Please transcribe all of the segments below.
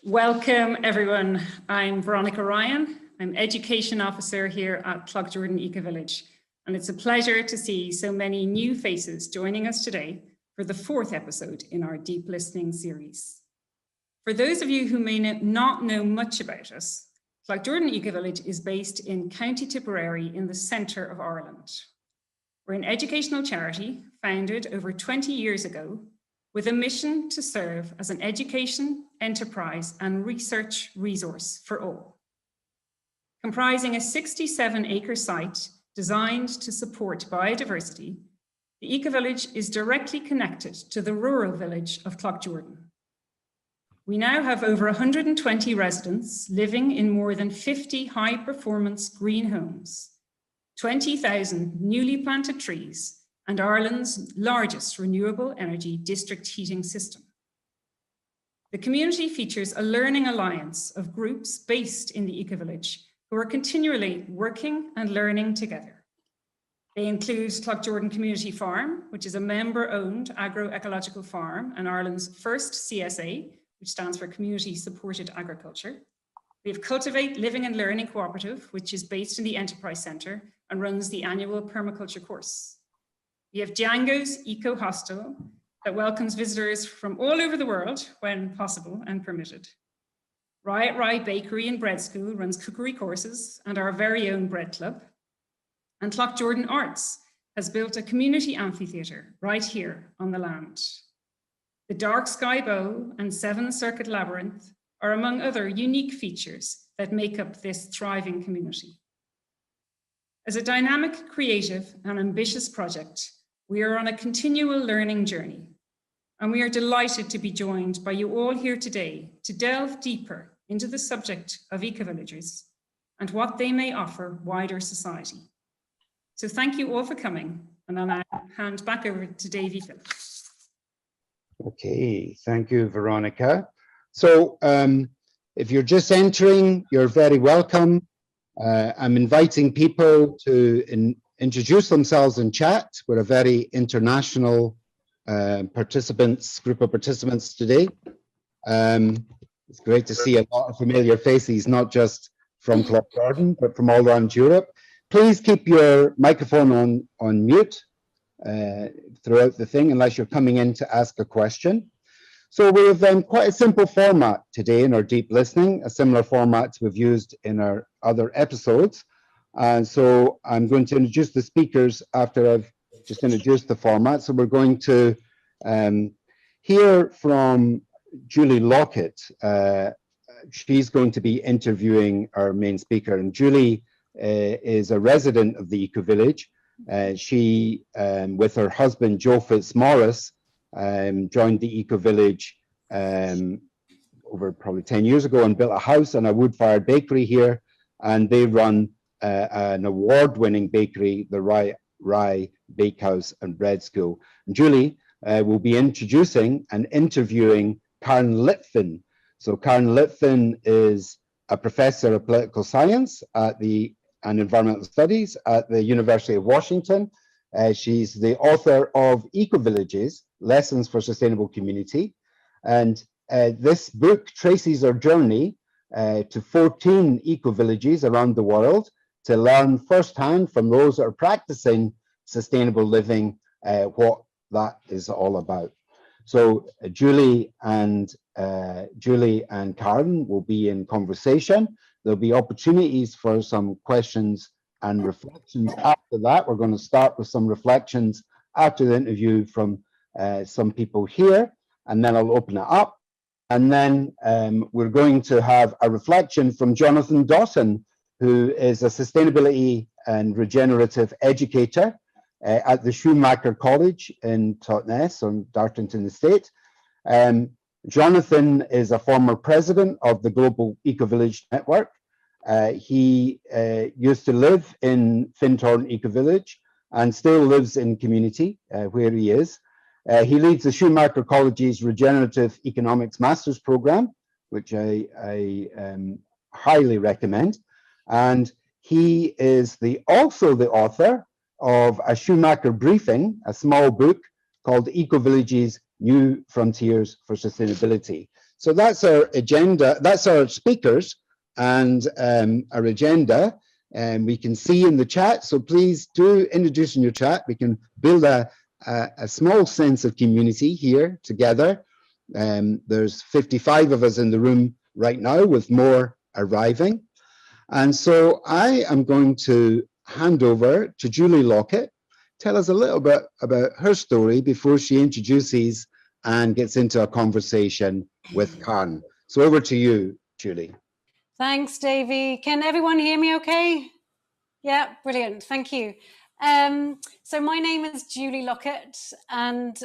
Welcome, everyone. I'm Veronica Ryan. I'm Education Officer here at Cloughjordan Ecovillage, and it's a pleasure to see so many new faces joining us today for the 4th episode in our Deep Listening series. For those of you who may not know much about us, Cloughjordan Ecovillage is based in County Tipperary in the centre of Ireland. We're an educational charity founded over 20 years ago with a mission to serve as an education, enterprise, and research resource for all. Comprising a 67-acre site designed to support biodiversity, the Ecovillage is directly connected to the rural village of Cloughjordan. We now have over 120 residents living in more than 50 high-performance green homes, 20,000 newly planted trees, and Ireland's largest renewable energy district heating system. The community features a learning alliance of groups based in the Ecovillage who are continually working and learning together. They include Cloughjordan Community Farm, which is a member-owned agro-ecological farm and Ireland's first CSA, which stands for Community Supported Agriculture. We have Cultivate Living and Learning Cooperative, which is based in the Enterprise Centre and runs the annual permaculture course. We have Django's Eco Hostel that welcomes visitors from all over the world when possible and permitted. Riot Rye Bakery and Breadschool runs cookery courses and our very own bread club. And Cloughjordan Arts has built a community amphitheatre right here on the land. The Dark Sky Bowl and 7 Circuit Labyrinth are among other unique features that make up this thriving community. As a dynamic, creative, and ambitious project, we are on a continual learning journey, and we are delighted to be joined by you all here today to delve deeper into the subject of ecovillages and what they may offer wider society. So thank you all for coming, and I'll now hand back over to Davy Phillips. Okay, thank you, Veronica. So if you're just entering, you're very welcome. I'm inviting people to introduce themselves in chat. We're a very international group of participants today. It's great to see a lot of familiar faces, not just from Cloughjordan, but from all around Europe. Please keep your microphone on mute throughout the thing, unless you're coming in to ask a question. So we have quite a simple format today in our deep listening, a similar format we've used in our other episodes. And so I'm going to introduce the speakers after I've just introduced the format. So we're going to hear from Julie Lockett. She's going to be interviewing our main speaker. And Julie is a resident of the Ecovillage. She, with her husband, Joe Fitzmaurice, joined the Ecovillage over probably 10 years ago and built a house and a wood-fired bakery here. And they run an award-winning bakery, the Riot Rye Bakehouse and Breadschool. And Julie will be introducing and interviewing Karen Litfin. So Karen Litfin is a professor of political science and environmental studies at the University of Washington. She's the author of Ecovillages, Lessons for Sustainable Community. And this book traces our journey to 14 ecovillages around the world to learn firsthand from those that are practicing sustainable living what that is all about. So Julie and Karen will be in conversation. There'll be opportunities for some questions and reflections after that. We're going to start with some reflections after the interview from some people here, and then I'll open it up. And then we're going to have a reflection from Jonathan Dawson, who is a sustainability and regenerative educator at the Schumacher College in Totnes on Dartington Estate. Jonathan is a former president of the Global Ecovillage Network. He used to live in Fintorn Ecovillage and still lives in community where he is. He leads the Schumacher College's Regenerative Economics Master's Program, which I highly recommend. And he is also the author of a Schumacher briefing, a small book called Ecovillages, New Frontiers for Sustainability. So that's our agenda, that's our speakers and our agenda. And we can see in the chat, so please do introduce in your chat. We can build a small sense of community here together. There's 55 of us in the room right now, with more arriving. And so I am going to hand over to Julie Lockett. Tell us a little bit about her story before she introduces and gets into a conversation with Karen. So over to you, Julie. Thanks, Davey. Can everyone hear me okay? Yeah, brilliant. Thank you. So my name is Julie Lockett, and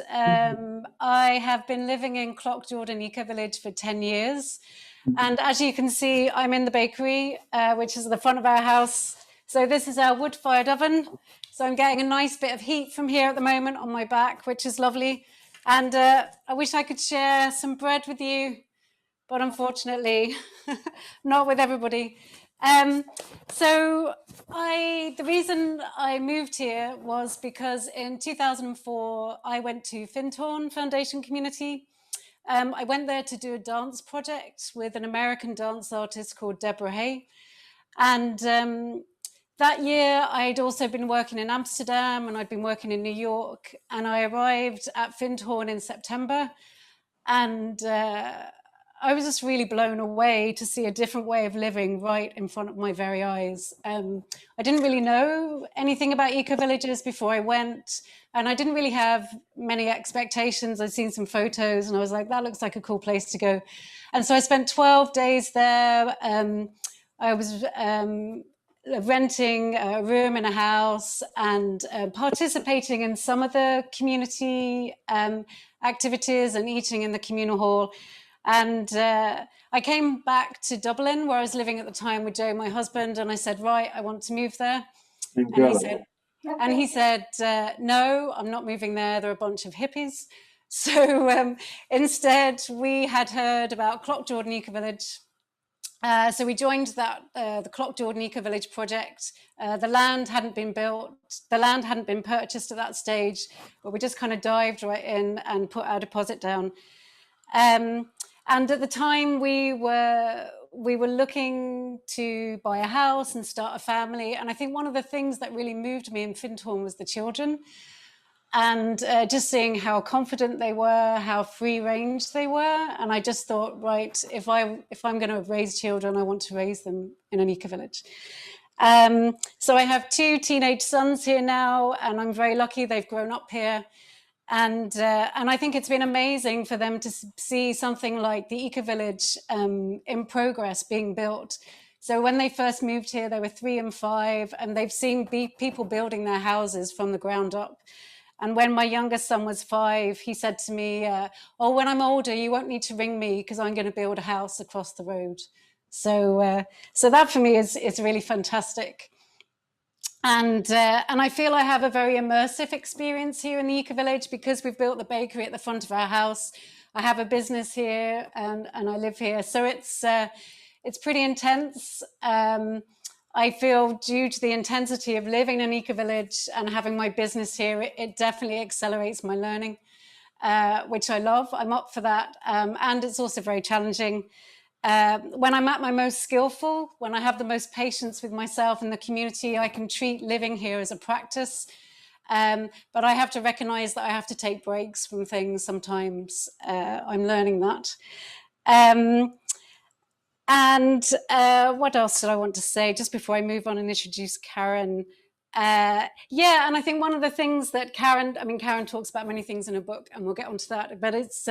I have been living in Cloughjordan Ecovillage for 10 years. And as you can see, I'm in the bakery, which is at the front of our house. So this is our wood-fired oven. So I'm getting a nice bit of heat from here at the moment on my back, which is lovely. And I wish I could share some bread with you, but unfortunately, not with everybody. So the reason I moved here was because in 2004, I went to Findhorn Foundation Community. I went there to do a dance project with an American dance artist called Deborah Hay. And that year, I'd also been working in Amsterdam and I'd been working in New York. And I arrived at Findhorn in September. And I was just really blown away to see a different way of living right in front of my very eyes. I didn't really know anything about eco-villages before I went, and I didn't really have many expectations. I'd seen some photos and I was like, that looks like a cool place to go. And so I spent 12 days there. I was renting a room in a house and participating in some of the community activities and eating in the communal hall. And I came back to Dublin, where I was living at the time with Joe, my husband, and I said, right, I want to move there. And he said, no, I'm not moving there. They're a bunch of hippies. So instead, we had heard about Cloughjordan Ecovillage. So we joined the Cloughjordan Ecovillage project. The land hadn't been built, the land hadn't been purchased at that stage, but we just kind of dived right in and put our deposit down. And at the time we were looking to buy a house and start a family. And I think one of the things that really moved me in Findhorn was the children. And just seeing how confident they were, how free range they were. And I just thought, right, if I'm going to raise children, I want to raise them in an eco-village. So I have 2 teenage sons here now, and I'm very lucky they've grown up here. And I think it's been amazing for them to see something like the eco-village in progress being built. So when they first moved here, they were 3 and 5, and they've seen people building their houses from the ground up. And when my youngest son was 5, he said to me, oh, when I'm older, you won't need to ring me because I'm going to build a house across the road. So that for me is really fantastic. And I feel I have a very immersive experience here in the eco-village because we've built the bakery at the front of our house. I have a business here and I live here. So it's pretty intense. I feel due to the intensity of living in an eco-village and having my business here, it definitely accelerates my learning, which I love. I'm up for that. And it's also very challenging. When I'm at my most skillful, when I have the most patience with myself and the community, I can treat living here as a practice. But I have to recognize that I have to take breaks from things sometimes. I'm learning that. And what else did I want to say just before I move on and introduce Karen? Yeah, and I think one of the things that Karen talks about many things in her book, and we'll get onto that, but it's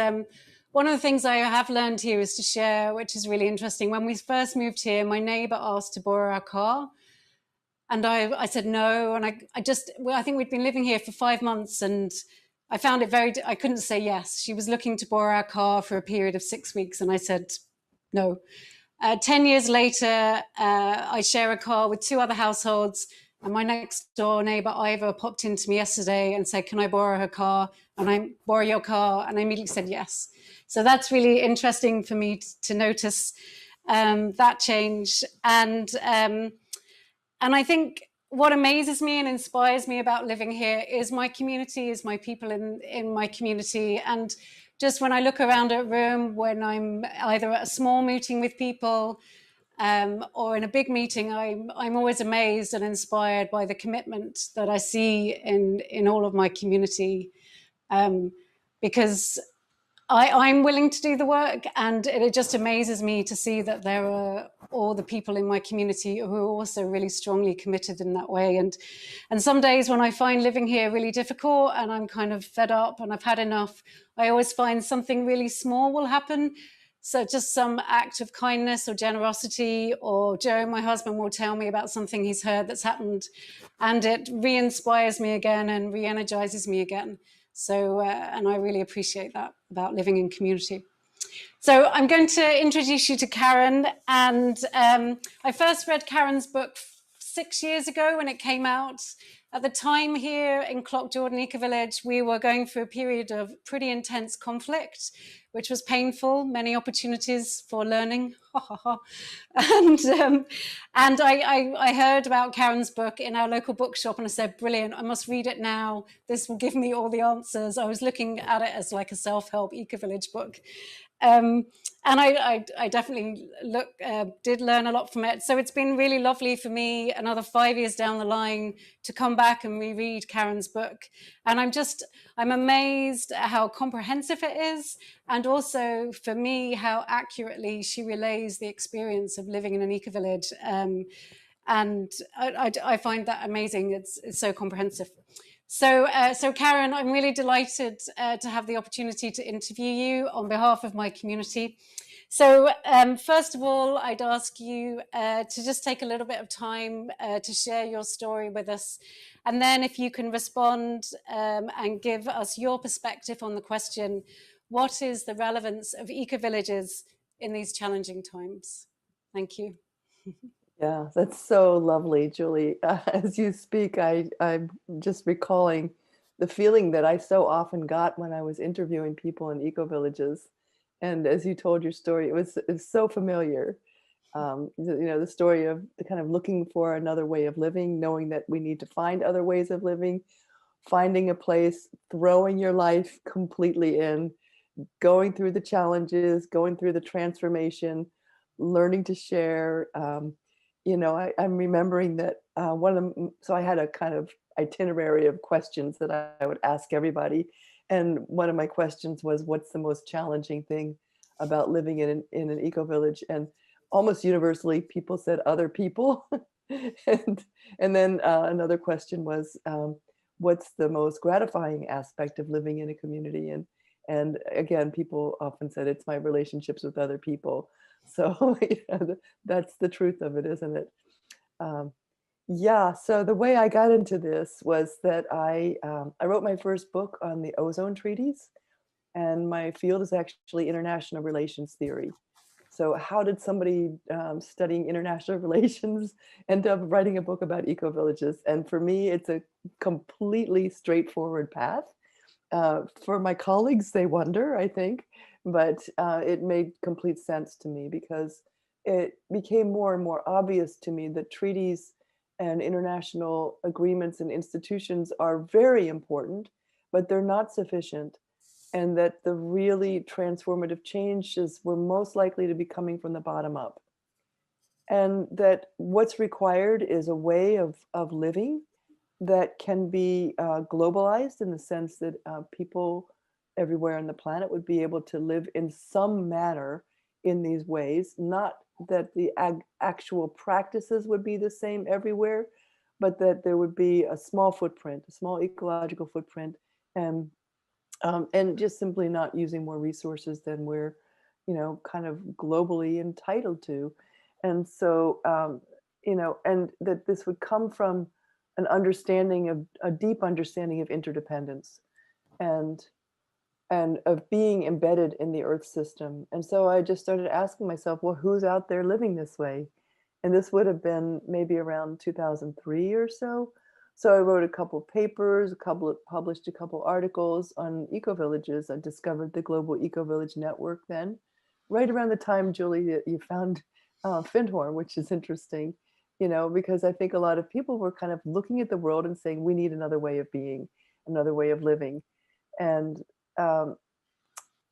one of the things I have learned here is to share, which is really interesting. When we first moved here, my neighbor asked to borrow our car. And I said no, and I think we'd been living here for 5 months, and I found it I couldn't say yes. She was looking to borrow our car for a period of 6 weeks, and I said no. 10 years later, I share a car with 2 other households, and my next door neighbor, Ivor, popped into me yesterday and said, can I borrow her car? And I borrow your car? And I immediately said yes. So that's really interesting for me to notice that change. And I think what amazes me and inspires me about living here is my community, is my people in my community. And just when I look around a room, when I'm either at a small meeting with people or in a big meeting, I'm always amazed and inspired by the commitment that I see in all of my community, because I'm willing to do the work, and it just amazes me to see that there are all the people in my community who are also really strongly committed in that way. And some days when I find living here really difficult and I'm kind of fed up and I've had enough, I always find something really small will happen. So just some act of kindness or generosity, or Joe, my husband, will tell me about something he's heard that's happened, and it re-inspires me again and re-energizes me again. So, and I really appreciate that about living in community. So I'm going to introduce you to Karen. And I first read Karen's book 6 years ago when it came out. At the time here in Cloughjordan Ecovillage, we were going through a period of pretty intense conflict, which was painful, many opportunities for learning. and I heard about Karen's book in our local bookshop, and I said, brilliant, I must read it now. This will give me all the answers. I was looking at it as like a self-help Ecovillage book. And I definitely did learn a lot from it. So it's been really lovely for me, another 5 years down the line, to come back and reread Karen's book. And I'm amazed at how comprehensive it is, and also for me, how accurately she relays the experience of living in an ecovillage. And I find that amazing. It's so comprehensive. So Karen, I'm really delighted to have the opportunity to interview you on behalf of my community. So first of all, I'd ask you to just take a little bit of time to share your story with us. And then if you can respond and give us your perspective on the question, what is the relevance of ecovillages in these challenging times? Thank you. Yeah, that's so lovely, Julie. As you speak, I'm just recalling the feeling that I so often got when I was interviewing people in ecovillages. And as you told your story, it was so familiar. The story of the kind of looking for another way of living, knowing that we need to find other ways of living, finding a place, throwing your life completely in, going through the challenges, going through the transformation, learning to share. I'm remembering that so I had a kind of itinerary of questions that I would ask everybody. And one of my questions was, what's the most challenging thing about living in an eco-village? And almost universally, people said other people. and then another question was, what's the most gratifying aspect of living in a community? And again, people often said, it's my relationships with other people. So that's the truth of it, isn't it? So the way I got into this was that I wrote my first book on the ozone treaties, and my field is actually international relations theory. So how did somebody studying international relations end up writing a book about ecovillages? And for me, it's a completely straightforward path. For my colleagues, they wonder, I think, but it made complete sense to me, because it became more and more obvious to me that treaties and international agreements and institutions are very important, but they're not sufficient. And that the really transformative changes were most likely to be coming from the bottom up. And that what's required is a way of living that can be globalized, in the sense that people everywhere on the planet would be able to live in some manner in these ways. Not that the actual practices would be the same everywhere, but that there would be a small footprint, a small ecological footprint, and just simply not using more resources than we're, kind of globally entitled to. And so, and that this would come from an understanding of a deep understanding of interdependence and of being embedded in the Earth system. And so I just started asking myself, well, who's out there living this way? And this would have been maybe around 2003 or so. So I wrote a couple of papers, published a couple articles on ecovillages. I discovered the Global Ecovillage Network then, right around the time, Julie, that you found Findhorn, which is interesting, because I think a lot of people were kind of looking at the world and saying, we need another way of being, another way of living. And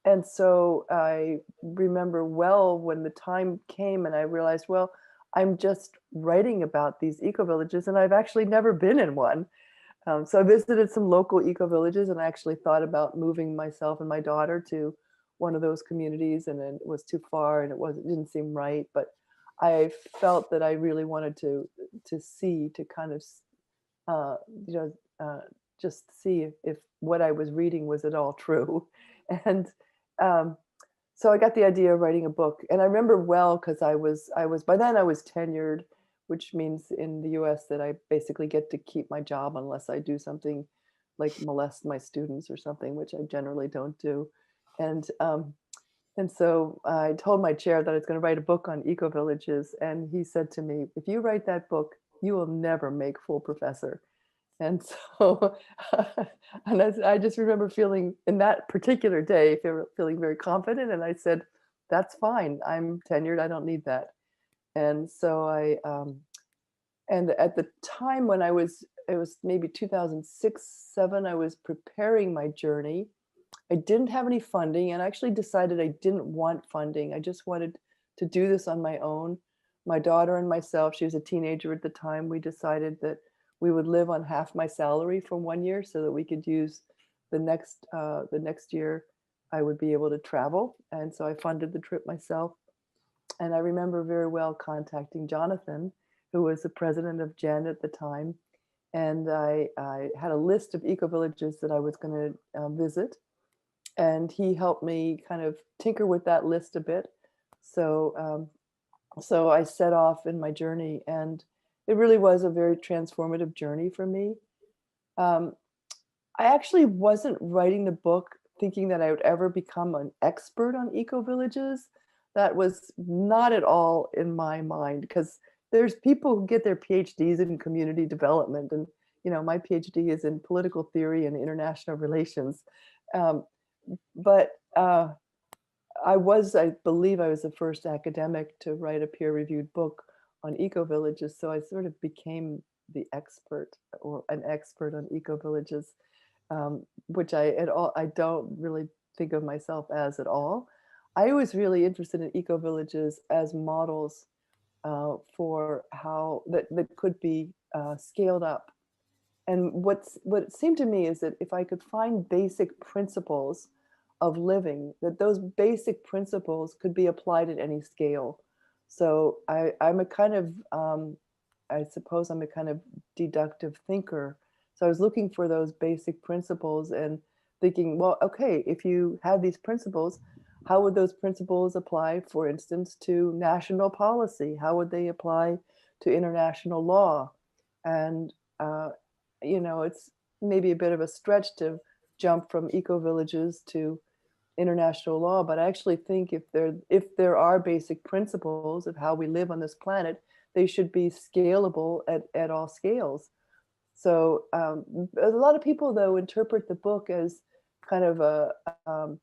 And so I remember well when the time came and I realized, well, I'm just writing about these eco-villages and I've actually never been in one. So I visited some local eco-villages and I actually thought about moving myself and my daughter to one of those communities, and then it was too far and it didn't seem right. But I felt that I really wanted to kind of uh, you know, just see if what I was reading was at all true. And um, so I got the idea of writing a book. And I remember well, because by then I was tenured, which means in the US that I basically get to keep my job unless I do something like molest my students or something, which I generally don't do. And and so I told my chair that I was going to write a book on eco-villages. And he said to me, if you write that book, you will never make full professor. And so, and I just remember feeling in that particular day, feeling very confident. And I said, that's fine. I'm tenured. I don't need that. And so and at the time when it was maybe 2006, 7, I was preparing my journey. I didn't have any funding and I actually decided I didn't want funding. I just wanted to do this on my own. My daughter and myself, she was a teenager at the time, we decided that we would live on half my salary for 1 year so that we could use the next year I would be able to travel. And so I funded the trip myself. And I remember very well contacting Jonathan, who was the president of GEN at the time. And I had a list of eco-villages that I was going to visit. And he helped me kind of tinker with that list a bit. So, so I set off in my journey, and it really was a very transformative journey for me. I actually wasn't writing the book thinking that I would ever become an expert on eco-villages. That was not at all in my mind, because there's people who get their PhDs in community development, and my PhD is in political theory and international relations. But I believe I was the first academic to write a peer-reviewed book on eco-villages. So I sort of became the expert, or an expert on eco-villages, which I don't really think of myself as at all. I was really interested in eco-villages as models for how that could be scaled up. And what it seemed to me is that if I could find basic principles of living, that those basic principles could be applied at any scale. So I'm a kind of, I suppose I'm a kind of deductive thinker. So I was looking for those basic principles and thinking, well, okay, if you have these principles, how would those principles apply, for instance, to national policy? How would they apply to international law? And, it's maybe a bit of a stretch to jump from eco-villages to international law, but I actually think if there are basic principles of how we live on this planet, they should be scalable at all scales. So a lot of people, though, interpret the book as kind of an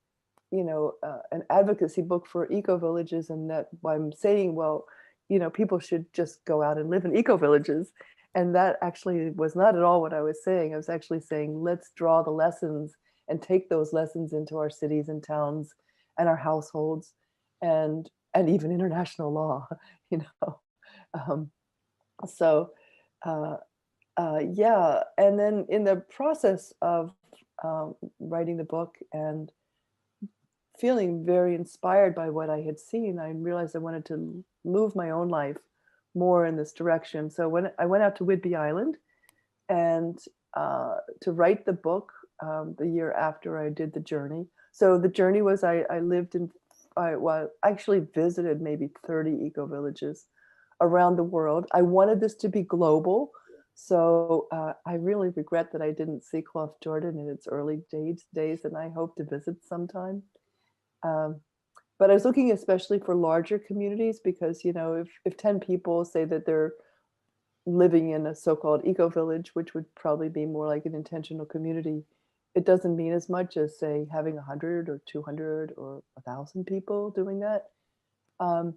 advocacy book for eco-villages, and that I'm saying, well, people should just go out and live in eco-villages. And that actually was not at all what I was saying. I was actually saying, let's draw the lessons and take those lessons into our cities and towns and our households, and even international law, So yeah, and then in the process of writing the book and feeling very inspired by what I had seen, I realized I wanted to move my own life more in this direction. So when I went out to Whidbey Island and to write the book the year after I did the journey. So the journey was I actually visited maybe 30 eco-villages around the world. I wanted this to be global. So I really regret that I didn't see Cloughjordan in its early days, and I hope to visit sometime. But I was looking especially for larger communities, because, if 10 people say that they're living in a so-called eco-village, which would probably be more like an intentional community, it doesn't mean as much as, say, having 100 or 200 or 1,000 people doing that. And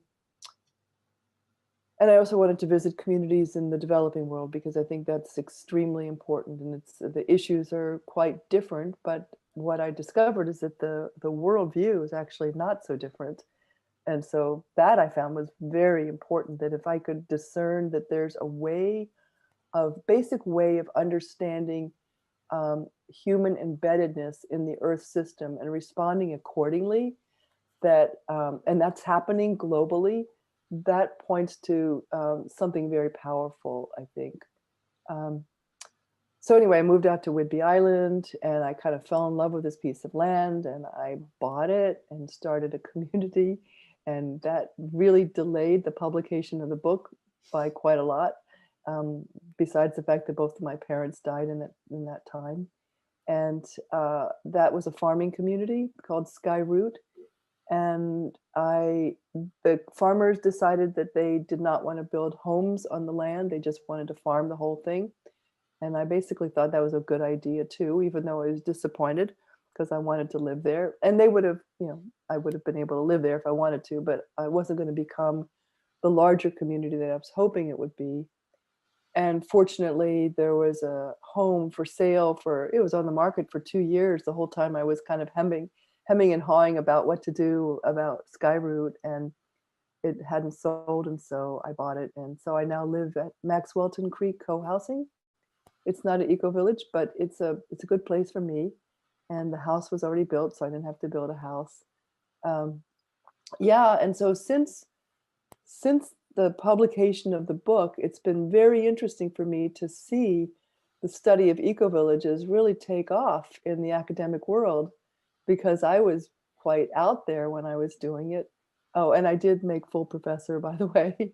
I also wanted to visit communities in the developing world, because I think that's extremely important, and the issues are quite different, but what I discovered is that the worldview is actually not so different. And so that I found was very important, that if I could discern that there's a basic way of understanding human embeddedness in the Earth system and responding accordingly, that and that's happening globally, that points to something very powerful, I think. So anyway, I moved out to Whidbey Island, and I kind of fell in love with this piece of land, and I bought it and started a community, and that really delayed the publication of the book by quite a lot. Besides the fact that both of my parents died in that time. And that was a farming community called Sky Root. And the farmers decided that they did not want to build homes on the land. They just wanted to farm the whole thing. And I basically thought that was a good idea too, even though I was disappointed because I wanted to live there. And they would have, I would have been able to live there if I wanted to, but I wasn't going to become the larger community that I was hoping it would be. And fortunately, there was a home for sale it was on the market for 2 years. The whole time I was kind of hemming and hawing about what to do about Skyroot, and it hadn't sold, and so I bought it. And so I now live at Maxwellton Creek Co-housing. It's not an eco-village, but it's a good place for me. And the house was already built, so I didn't have to build a house. Yeah, and so since the publication of the book, it's been very interesting for me to see the study of ecovillages really take off in the academic world, because I was quite out there when I was doing it. Oh, and I did make full professor, by the way.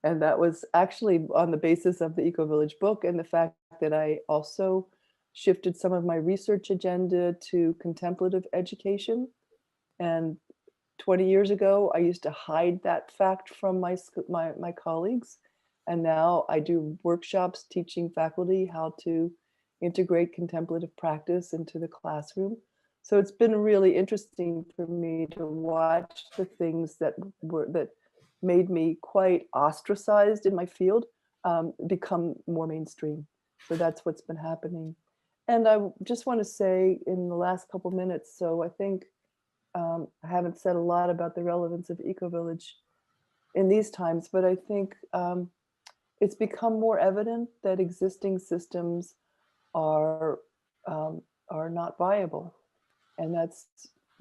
And that was actually on the basis of the Ecovillage book and the fact that I also shifted some of my research agenda to contemplative education. And 20 years ago, I used to hide that fact from my colleagues. And now I do workshops teaching faculty how to integrate contemplative practice into the classroom. So it's been really interesting for me to watch the things that made me quite ostracized in my field become more mainstream. So that's what's been happening. And I just want to say in the last couple minutes, so I think I haven't said a lot about the relevance of Ecovillage in these times, but I think it's become more evident that existing systems are not viable. And that's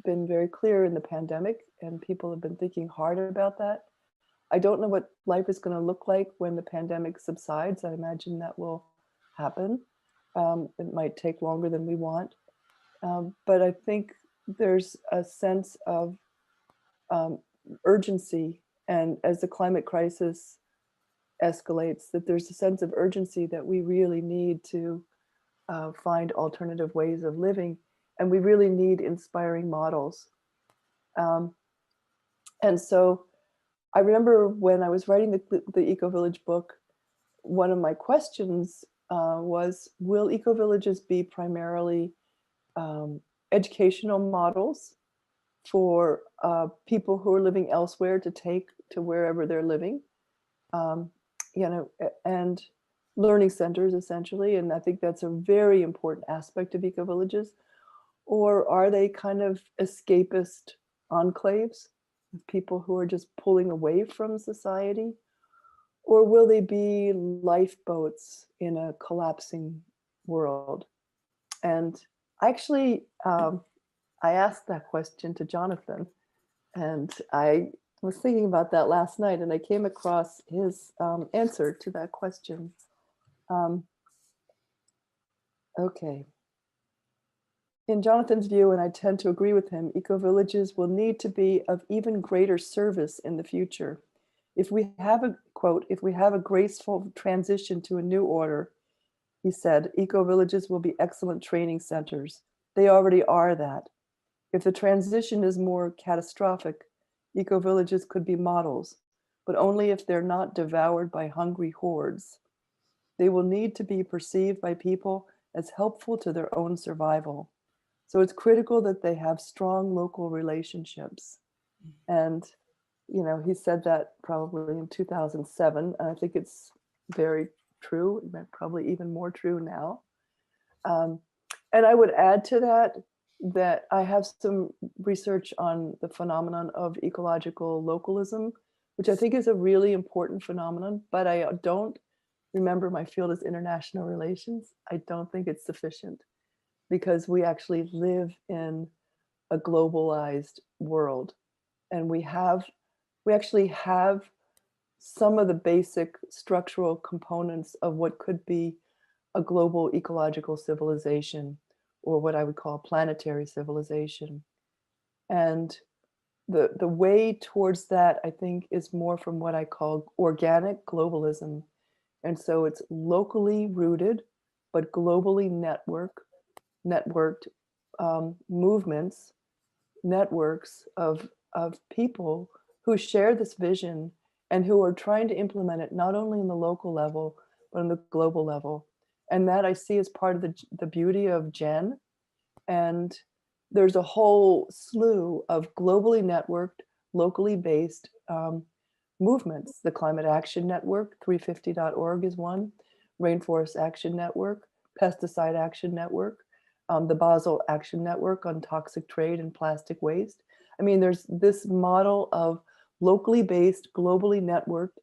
been very clear in the pandemic, and people have been thinking hard about that. I don't know what life is going to look like when the pandemic subsides. I imagine that will happen. It might take longer than we want. But I think there's a sense of urgency, and as the climate crisis escalates, that there's a sense of urgency that we really need to find alternative ways of living, and we really need inspiring models. And so I remember when I was writing the Ecovillage book, one of my questions was, will ecovillages be primarily educational models for people who are living elsewhere to take to wherever they're living, and learning centers essentially. And I think that's a very important aspect of ecovillages. Or are they kind of escapist enclaves of people who are just pulling away from society? Or will they be lifeboats in a collapsing world? And actually, I asked that question to Jonathan, and I was thinking about that last night, and I came across his answer to that question. Okay. In Jonathan's view, and I tend to agree with him, ecovillages will need to be of even greater service in the future. If we have a, quote, if we have a graceful transition to a new order, he said, ecovillages will be excellent training centers. They already are that. If the transition is more catastrophic, ecovillages could be models, but only if they're not devoured by hungry hordes. They will need to be perceived by people as helpful to their own survival. So it's critical that they have strong local relationships. And, he said that probably in 2007. And I think it's very true, probably even more true now. And I would add to that that I have some research on the phenomenon of ecological localism, which I think is a really important phenomenon, but I don't remember my field is international relations. I don't think it's sufficient because we actually live in a globalized world, and we actually have some of the basic structural components of what could be a global ecological civilization, or what I would call planetary civilization. And the way towards that, I think, is more from what I call organic globalism. And so it's locally rooted, but globally networked movements, networks of people who share this vision and who are trying to implement it not only in the local level, but on the global level. And that I see as part of the beauty of GEN. And there's a whole slew of globally networked, locally based movements. The Climate Action Network, 350.org is one, Rainforest Action Network, Pesticide Action Network, the Basel Action Network on toxic trade and plastic waste. I mean, there's this model of locally based, globally networked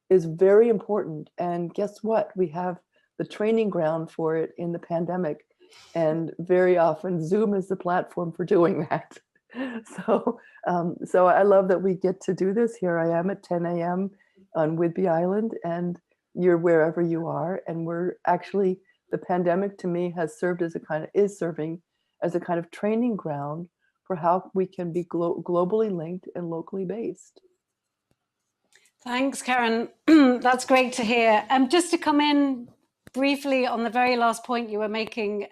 is very important. And guess what? We have the training ground for it in the pandemic. And very often Zoom is the platform for doing that. So I love that we get to do this. Here I am at 10 a.m. on Whidbey Island, and you're wherever you are. And we're actually, the pandemic to me has served as is serving as a kind of training ground for how we can be globally linked and locally based. Thanks, Karen. That's great to hear. Just to come in briefly on the very last point you were making.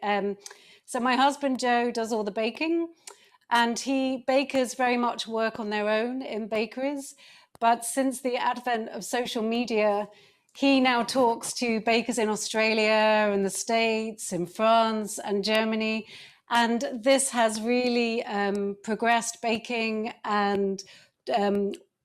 So my husband, Joe, does all the baking, and bakers very much work on their own in bakeries. But since the advent of social media, he now talks to bakers in Australia, in the States, in France and Germany. And this has really progressed baking, and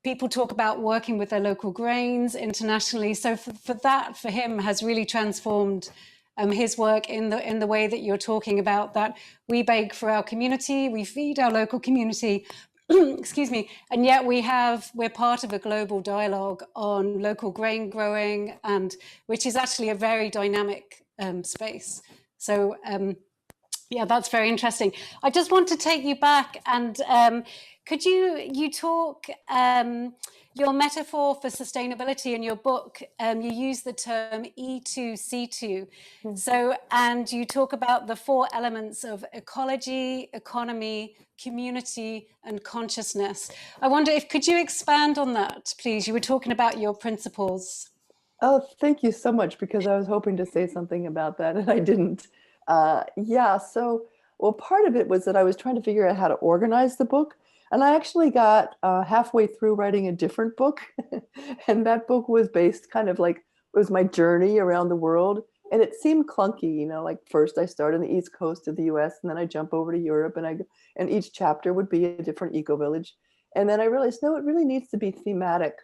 people talk about working with their local grains internationally. So for him has really transformed his work in the way that you're talking about, that we bake for our community, we feed our local community, excuse me, and yet we're part of a global dialogue on local grain growing, and which is actually a very dynamic space. So yeah, that's very interesting. I just want to take you back, and could you talk your metaphor for sustainability in your book? You use the term E2C2. Mm-hmm. So, and you talk about the 4 elements of ecology, economy, community, and consciousness. I wonder could you expand on that, please? You were talking about your principles. Oh, thank you so much, because I was hoping to say something about that and I didn't. Well, part of it was that I was trying to figure out how to organize the book. And I actually got halfway through writing a different book. And that book was based kind of like, it was my journey around the world. And it seemed clunky, like first I start on the East Coast of the US, and then I jump over to Europe, and each chapter would be a different eco-village. And then I realized, no, it really needs to be thematic.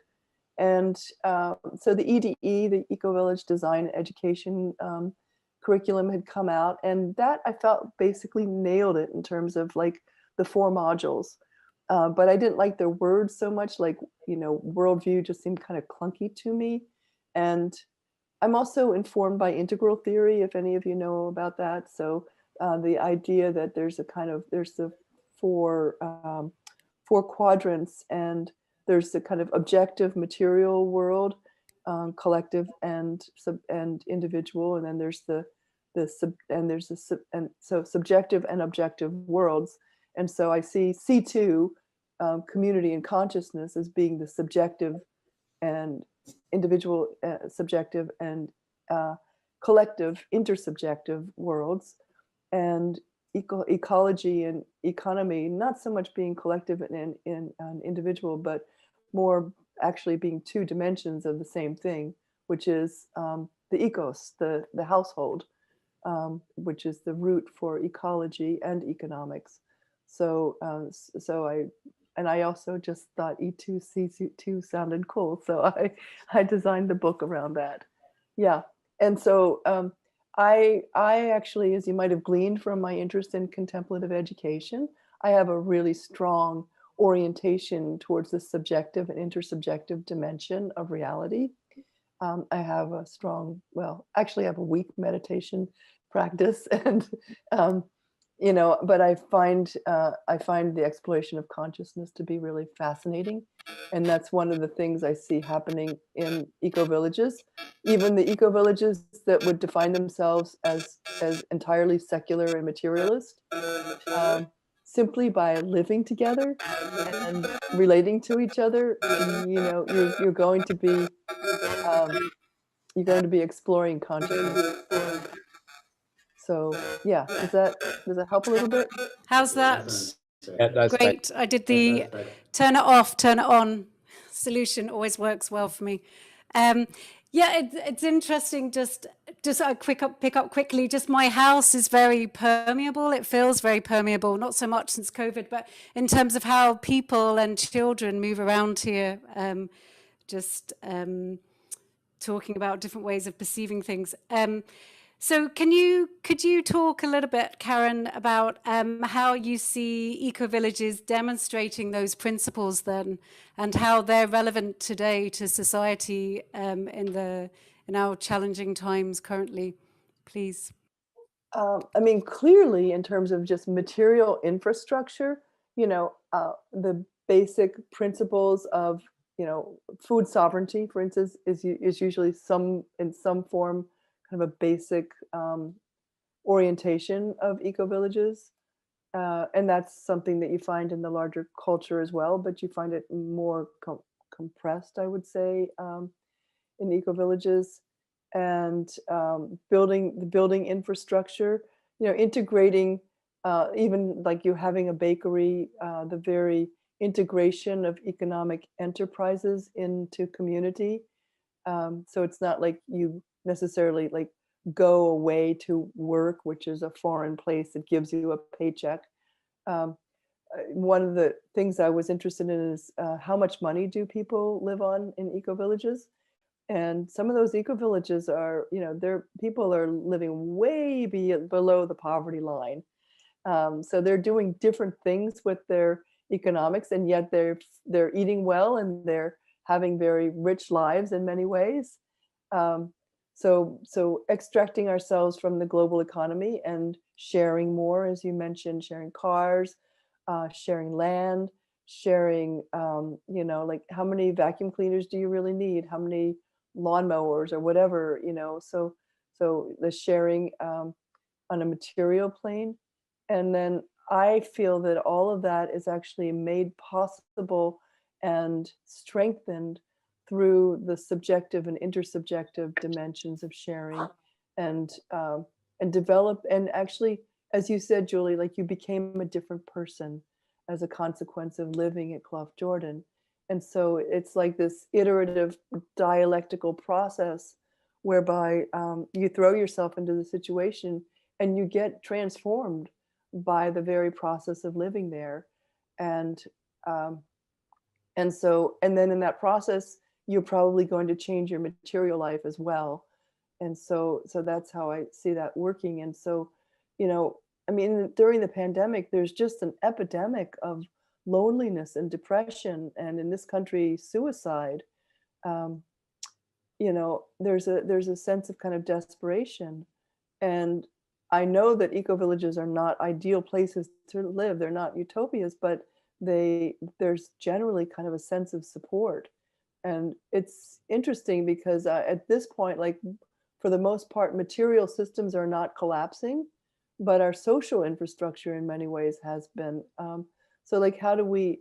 And so the EDE, the Eco-Village Design Education curriculum had come out, and that I felt basically nailed it in terms of like the 4 modules. But I didn't like their words so much, like, worldview just seemed kind of clunky to me. And I'm also informed by integral theory, if any of you know about that. So the idea that there's the 4 quadrants, and there's the kind of objective material world, collective and individual, and then there's so subjective and objective worlds. And so I see C2, community and consciousness, as being the subjective and individual, subjective and collective, intersubjective worlds, and ecology and economy not so much being collective and individual, but more actually being 2 dimensions of the same thing, which is the ecos, the household, which is the root for ecology and economics. So I also just thought E2C2 sounded cool, so I designed the book around that. Yeah, and so I actually, as you might have gleaned from my interest in contemplative education, I have a really strong orientation towards the subjective and intersubjective dimension of reality. I have a strong, well, actually I have a weak meditation practice, and you know, but I find the exploration of consciousness to be really fascinating, and that's one of the things I see happening in eco-villages. Even the eco-villages that would define themselves as entirely secular and materialist, simply by living together and relating to each other, you know, you're going to be exploring consciousness. So yeah, does that help a little bit? How's that? Yeah, that's Great. I did the turn it off, turn it on solution. Always works well for me. Yeah, it's interesting. Just a pick up quickly. Just my house is very permeable. It feels very permeable. Not so much since COVID, but in terms of how people and children move around here. Talking about different ways of perceiving things. So could you talk a little bit, Karen, about how you see eco-villages demonstrating those principles then, and how they're relevant today to society in our challenging times currently, please? I mean, clearly, in terms of just material infrastructure, you know, the basic principles of, you know, food sovereignty, for instance, is usually in some form kind of a basic orientation of eco-villages. And that's something that you find in the larger culture as well, but you find it more compressed, I would say, in eco-villages. And building infrastructure, you know, integrating, even like you having a bakery, the very integration of economic enterprises into community. So it's not like you necessarily like go away to work, which is a foreign place that gives you a paycheck. One of the things I was interested in is how much money do people live on in eco-villages? And some of those eco-villages are, you know, people are living way below the poverty line. So they're doing different things with their economics, and yet they're eating well and they're having very rich lives in many ways. So extracting ourselves from the global economy and sharing more, as you mentioned, sharing cars, sharing land, sharing, you know, like how many vacuum cleaners do you really need? How many lawnmowers or whatever, you know? So the sharing on a material plane. And then I feel that all of that is actually made possible and strengthened through the subjective and intersubjective dimensions of sharing, and develop. And actually, as you said, Julie, like you became a different person as a consequence of living at Cloughjordan. And so it's like this iterative dialectical process whereby you throw yourself into the situation and you get transformed by the very process of living there. And then in that process, you're probably going to change your material life as well. And so that's how I see that working. And so, you know, I mean, during the pandemic, there's just an epidemic of loneliness and depression, and in this country, suicide. You know, there's a sense of kind of desperation. And I know that eco-villages are not ideal places to live. They're not utopias, but there's generally kind of a sense of support. And it's interesting because at this point, like for the most part, material systems are not collapsing, but our social infrastructure in many ways has been. So like, how do we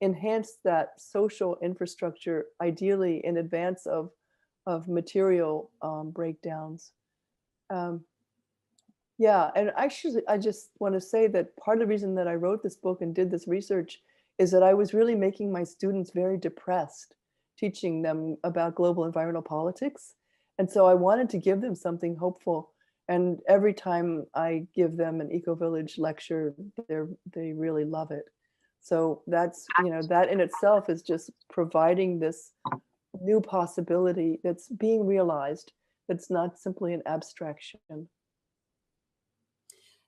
enhance that social infrastructure, ideally in advance of material breakdowns? Yeah, and actually, I just want to say that part of the reason that I wrote this book and did this research is that I was really making my students very depressed, teaching them about global environmental politics. And so I wanted to give them something hopeful. And every time I give them an eco-village lecture, they really love it. So that's, you know, that in itself is just providing this new possibility that's being realized, That's not simply an abstraction.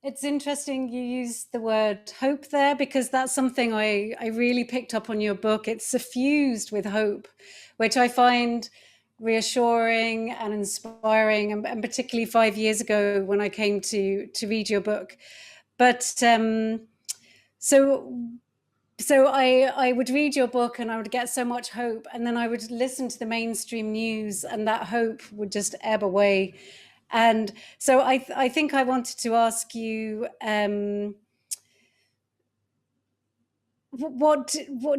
It's interesting you use the word hope there, because that's something I really picked up on your book. It's suffused with hope, which I find reassuring and inspiring, and particularly 5 years ago when I came to read your book. But so I would read your book and I would get so much hope, and then I would listen to the mainstream news and that hope would just ebb away. And so I think I wanted to ask you, what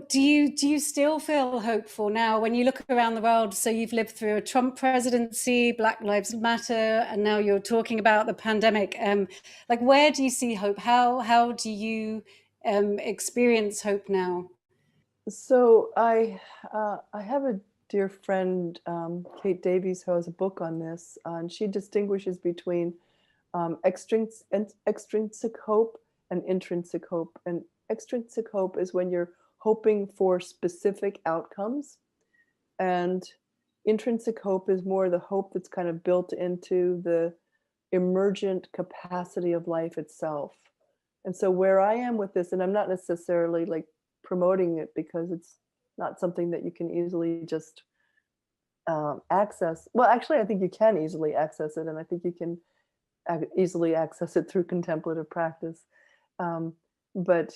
do you still feel hopeful now when you look around the world? So you've lived through a Trump presidency, Black Lives Matter, and now you're talking about the pandemic. Like, where do you see hope? How do you experience hope now? So I have a dear friend, Kate Davies, who has a book on this, and she distinguishes between extrinsic hope and intrinsic hope. And extrinsic hope is when you're hoping for specific outcomes, and intrinsic hope is more the hope that's kind of built into the emergent capacity of life itself. And so where I am with this, and I'm not necessarily like promoting it because it's not something that you can easily just access. Well, actually, I think you can easily access it, and I think you can easily access it through contemplative practice. But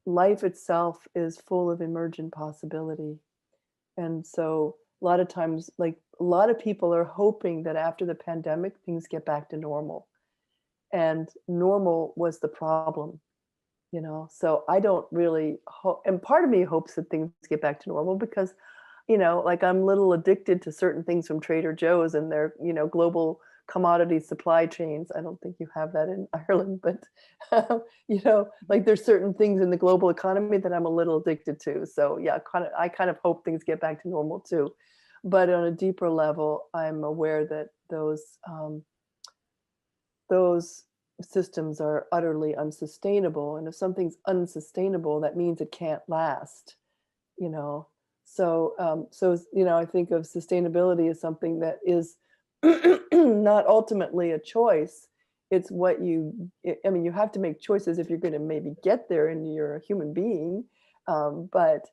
life itself is full of emergent possibility. And so a lot of times, like a lot of people are hoping that after the pandemic, things get back to normal. And normal was the problem, you know? So I don't really hope, and part of me hopes that things get back to normal because, you know, like I'm a little addicted to certain things from Trader Joe's and their, you know, global commodity supply chains. I don't think you have that in Ireland, but you know, like there's certain things in the global economy that I'm a little addicted to. So yeah, I kind of hope things get back to normal too. But on a deeper level, I'm aware that those systems are utterly unsustainable. And if something's unsustainable, that means it can't last, you know. So, you know, I think of sustainability as something that is not ultimately a choice. It's what I mean, you have to make choices if you're going to maybe get there and you're a human being. But,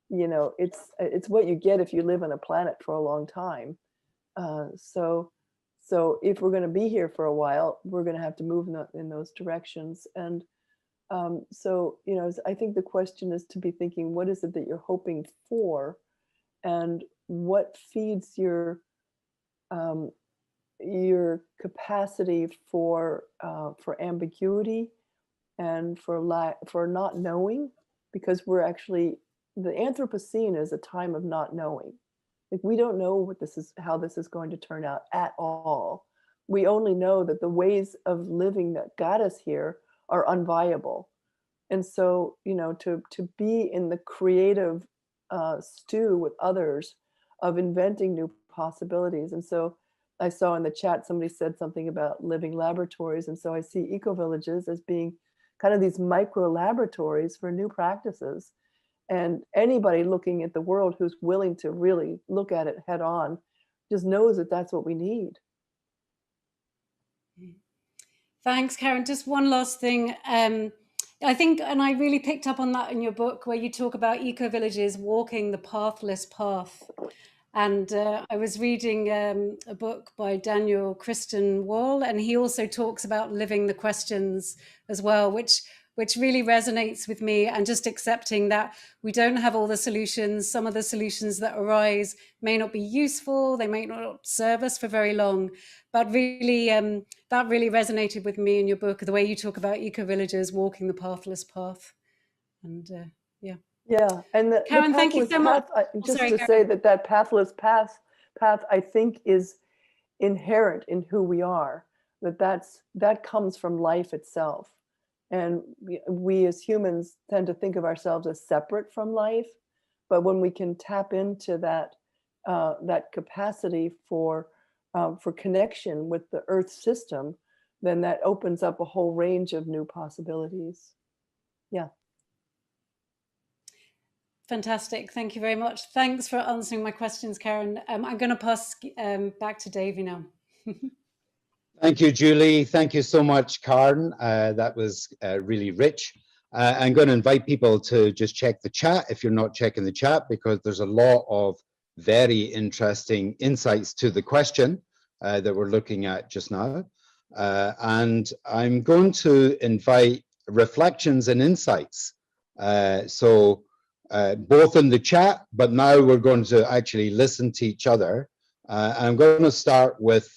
you know, it's what you get if you live on a planet for a long time. So if we're going to be here for a while, we're going to have to move in those directions. And so, you know, I think the question is to be thinking, what is it that you're hoping for, and what feeds your capacity for ambiguity and for not knowing, because we're actually, the Anthropocene is a time of not knowing. Like we don't know how this is going to turn out at all. We only know that the ways of living that got us here are unviable. And so, you know, to be in the creative stew with others of inventing new possibilities. And so I saw in the chat, somebody said something about living laboratories. And so I see ecovillages as being kind of these micro-laboratories for new practices. And anybody looking at the world who's willing to really look at it head on just knows that that's what we need. Thanks, Karen. Just one last thing. I think, and I really picked up on that in your book, where you talk about ecovillages walking the pathless path. And I was reading a book by Daniel Christian Wall, and he also talks about living the questions as well, which really resonates with me, and just accepting that we don't have all the solutions. Some of the solutions that arise may not be useful, they may not serve us for very long, but really that really resonated with me in your book, the way you talk about ecovillages walking the pathless path. And yeah. Yeah, and Karen, thank you so much. Just to say that pathless path, I think, is inherent in who we are. That comes from life itself, and we as humans tend to think of ourselves as separate from life. But when we can tap into that capacity for connection with the Earth system, then that opens up a whole range of new possibilities. Yeah. Fantastic. Thank you very much. Thanks for answering my questions, Karen. I'm going to pass back to Davey now. Thank you, Julie. Thank you so much, Karen. That was really rich. I'm going to invite people to just check the chat if you're not checking the chat, because there's a lot of very interesting insights to the question that we're looking at just now. And I'm going to invite reflections and insights. Both in the chat, but now we're going to actually listen to each other. I'm going to start with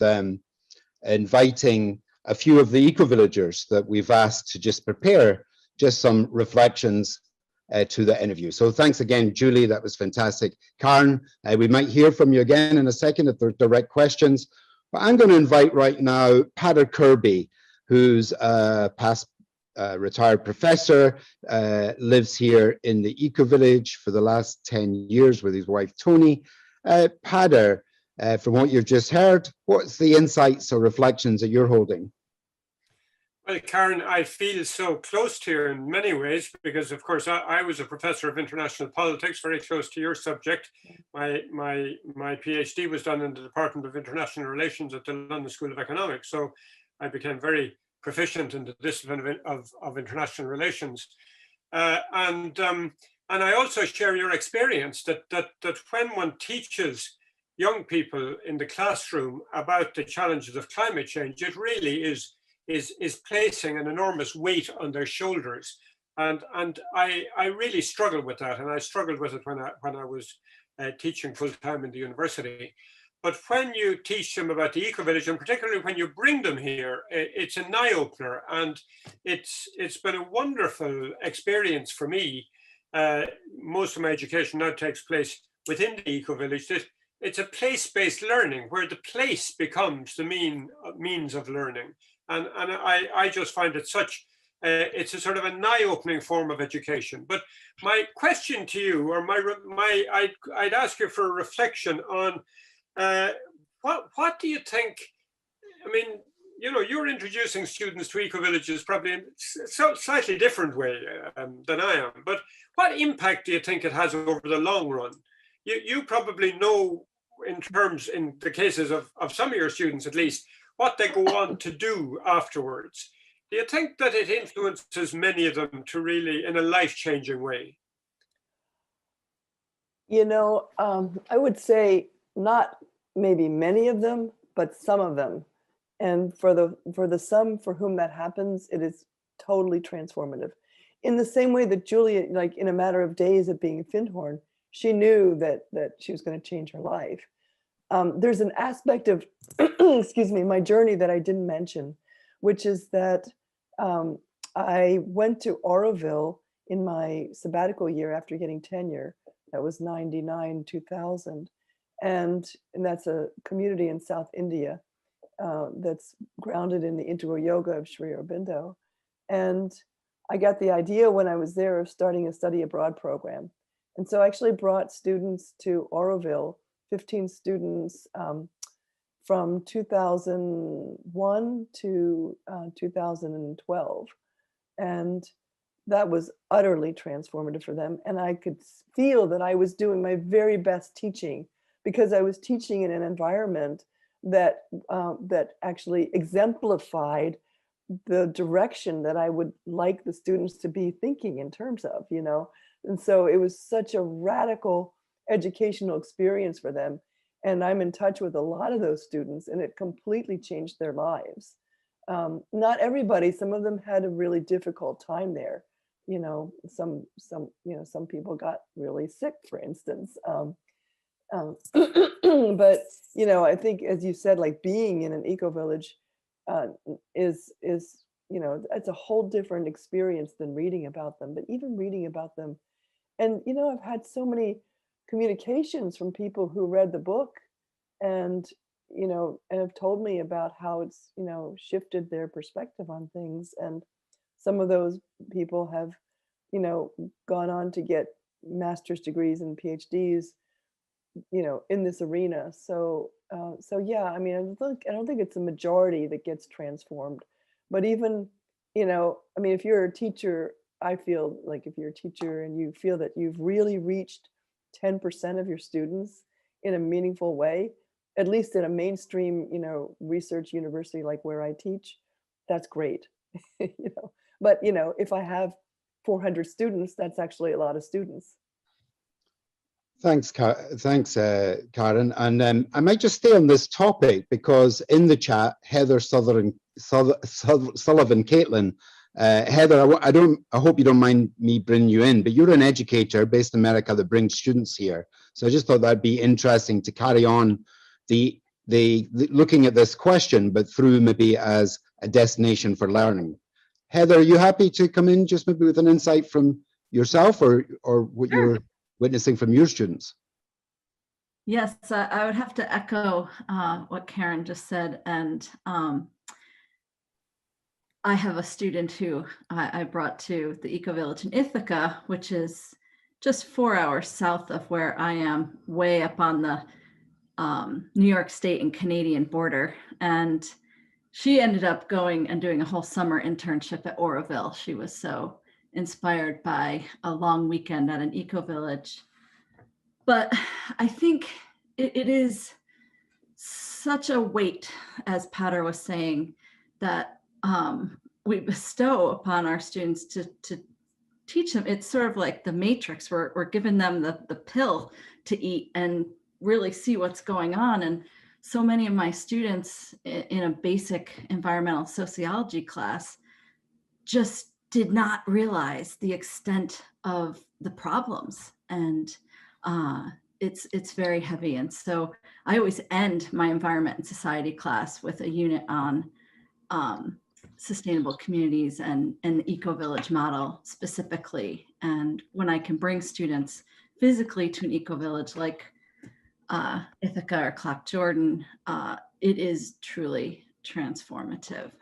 inviting a few of the eco-villagers that we've asked to just prepare just some reflections to the interview. So thanks again, Julie, that was fantastic. Karen, we might hear from you again in a second if there's direct questions. But I'm going to invite right now Pater Kirby, who's a past retired professor, lives here in the eco-village for the last 10 years with his wife, Tony. Pater, from what you've just heard, what's the insights or reflections that you're holding? Well, Karen, I feel so close to you in many ways because, of course, I was a professor of international politics, very close to your subject. My PhD was done in the Department of International Relations at the London School of Economics, so I became very proficient in the discipline of international relations. And I also share your experience that when one teaches young people in the classroom about the challenges of climate change, it really is placing an enormous weight on their shoulders, and I really struggle with that, and I struggled with it when I was teaching full time in the university. But when you teach them about the eco-village, and particularly when you bring them here, it's an eye-opener, and it's been a wonderful experience for me. Most of my education now takes place within the eco-village. It's a place-based learning where the place becomes the means of learning. And I just find it such, it's a sort of an eye-opening form of education. But my question to you, or I'd ask you for a reflection on what do you think? I mean, you know, you're introducing students to eco-villages probably in a slightly different way than I am. But what impact do you think it has over the long run? You probably know, in the cases of some of your students at least, what they go on to do afterwards. Do you think that it influences many of them to really, in a life-changing way? You know, I would say not maybe many of them, but some of them. And for the some for whom that happens, it is totally transformative. In the same way that Julia, like in a matter of days of being a Findhorn, she knew that she was going to change her life. There's an aspect of, excuse me, my journey that I didn't mention, which is that I went to Auroville in my sabbatical year after getting tenure. That was 99, 2000. And that's a community in South India that's grounded in the integral yoga of Sri Aurobindo. And I got the idea when I was there of starting a study abroad program. And so I actually brought students to Auroville, 15 students from 2001 to 2012. And that was utterly transformative for them. And I could feel that I was doing my very best teaching because I was teaching in an environment that actually exemplified the direction that I would like the students to be thinking in terms of, you know. And so it was such a radical educational experience for them. And I'm in touch with a lot of those students, and it completely changed their lives. Not everybody, some of them had a really difficult time there. You know, some people got really sick, for instance. But, you know, I think, as you said, like being in an eco-village is, you know, it's a whole different experience than reading about them, but even reading about them. And, you know, I've had so many communications from people who read the book and, you know, and have told me about how it's, you know, shifted their perspective on things. And some of those people have, you know, gone on to get master's degrees and PhDs, you know, in this arena. So yeah, I mean, I don't think it's a majority that gets transformed, but even, you know, I mean, if you're a teacher, I feel like if you're a teacher and you feel that you've really reached 10% of your students in a meaningful way, at least in a mainstream, you know, research university like where I teach, that's great. You know, but you know, if I have 400 students, that's actually a lot of students. Thanks, Karen. And I might just stay on this topic because in the chat, Heather Sullivan Caitlin, Heather, I hope you don't mind me bringing you in, but you're an educator based in America that brings students here. So I just thought that'd be interesting to carry on the looking at this question, but through maybe as a destination for learning. Heather, are you happy to come in just maybe with an insight from yourself or what you're witnessing from your students? Yes, I would have to echo what Karen just said. And I have a student who I brought to the Ecovillage in Ithaca, which is just 4 hours south of where I am, way up on the New York State and Canadian border. And she ended up going and doing a whole summer internship at Oroville. She was so inspired by a long weekend at an eco-village. But I think it is such a weight, as Patter was saying, that we bestow upon our students to teach them. It's sort of like the Matrix. We're giving them the pill to eat and really see what's going on. And so many of my students in a basic environmental sociology class just did not realize the extent of the problems. And it's very heavy. And so I always end my environment and society class with a unit on sustainable communities and the eco-village model specifically. And when I can bring students physically to an eco-village like Ithaca or Cloughjordan, it is truly transformative.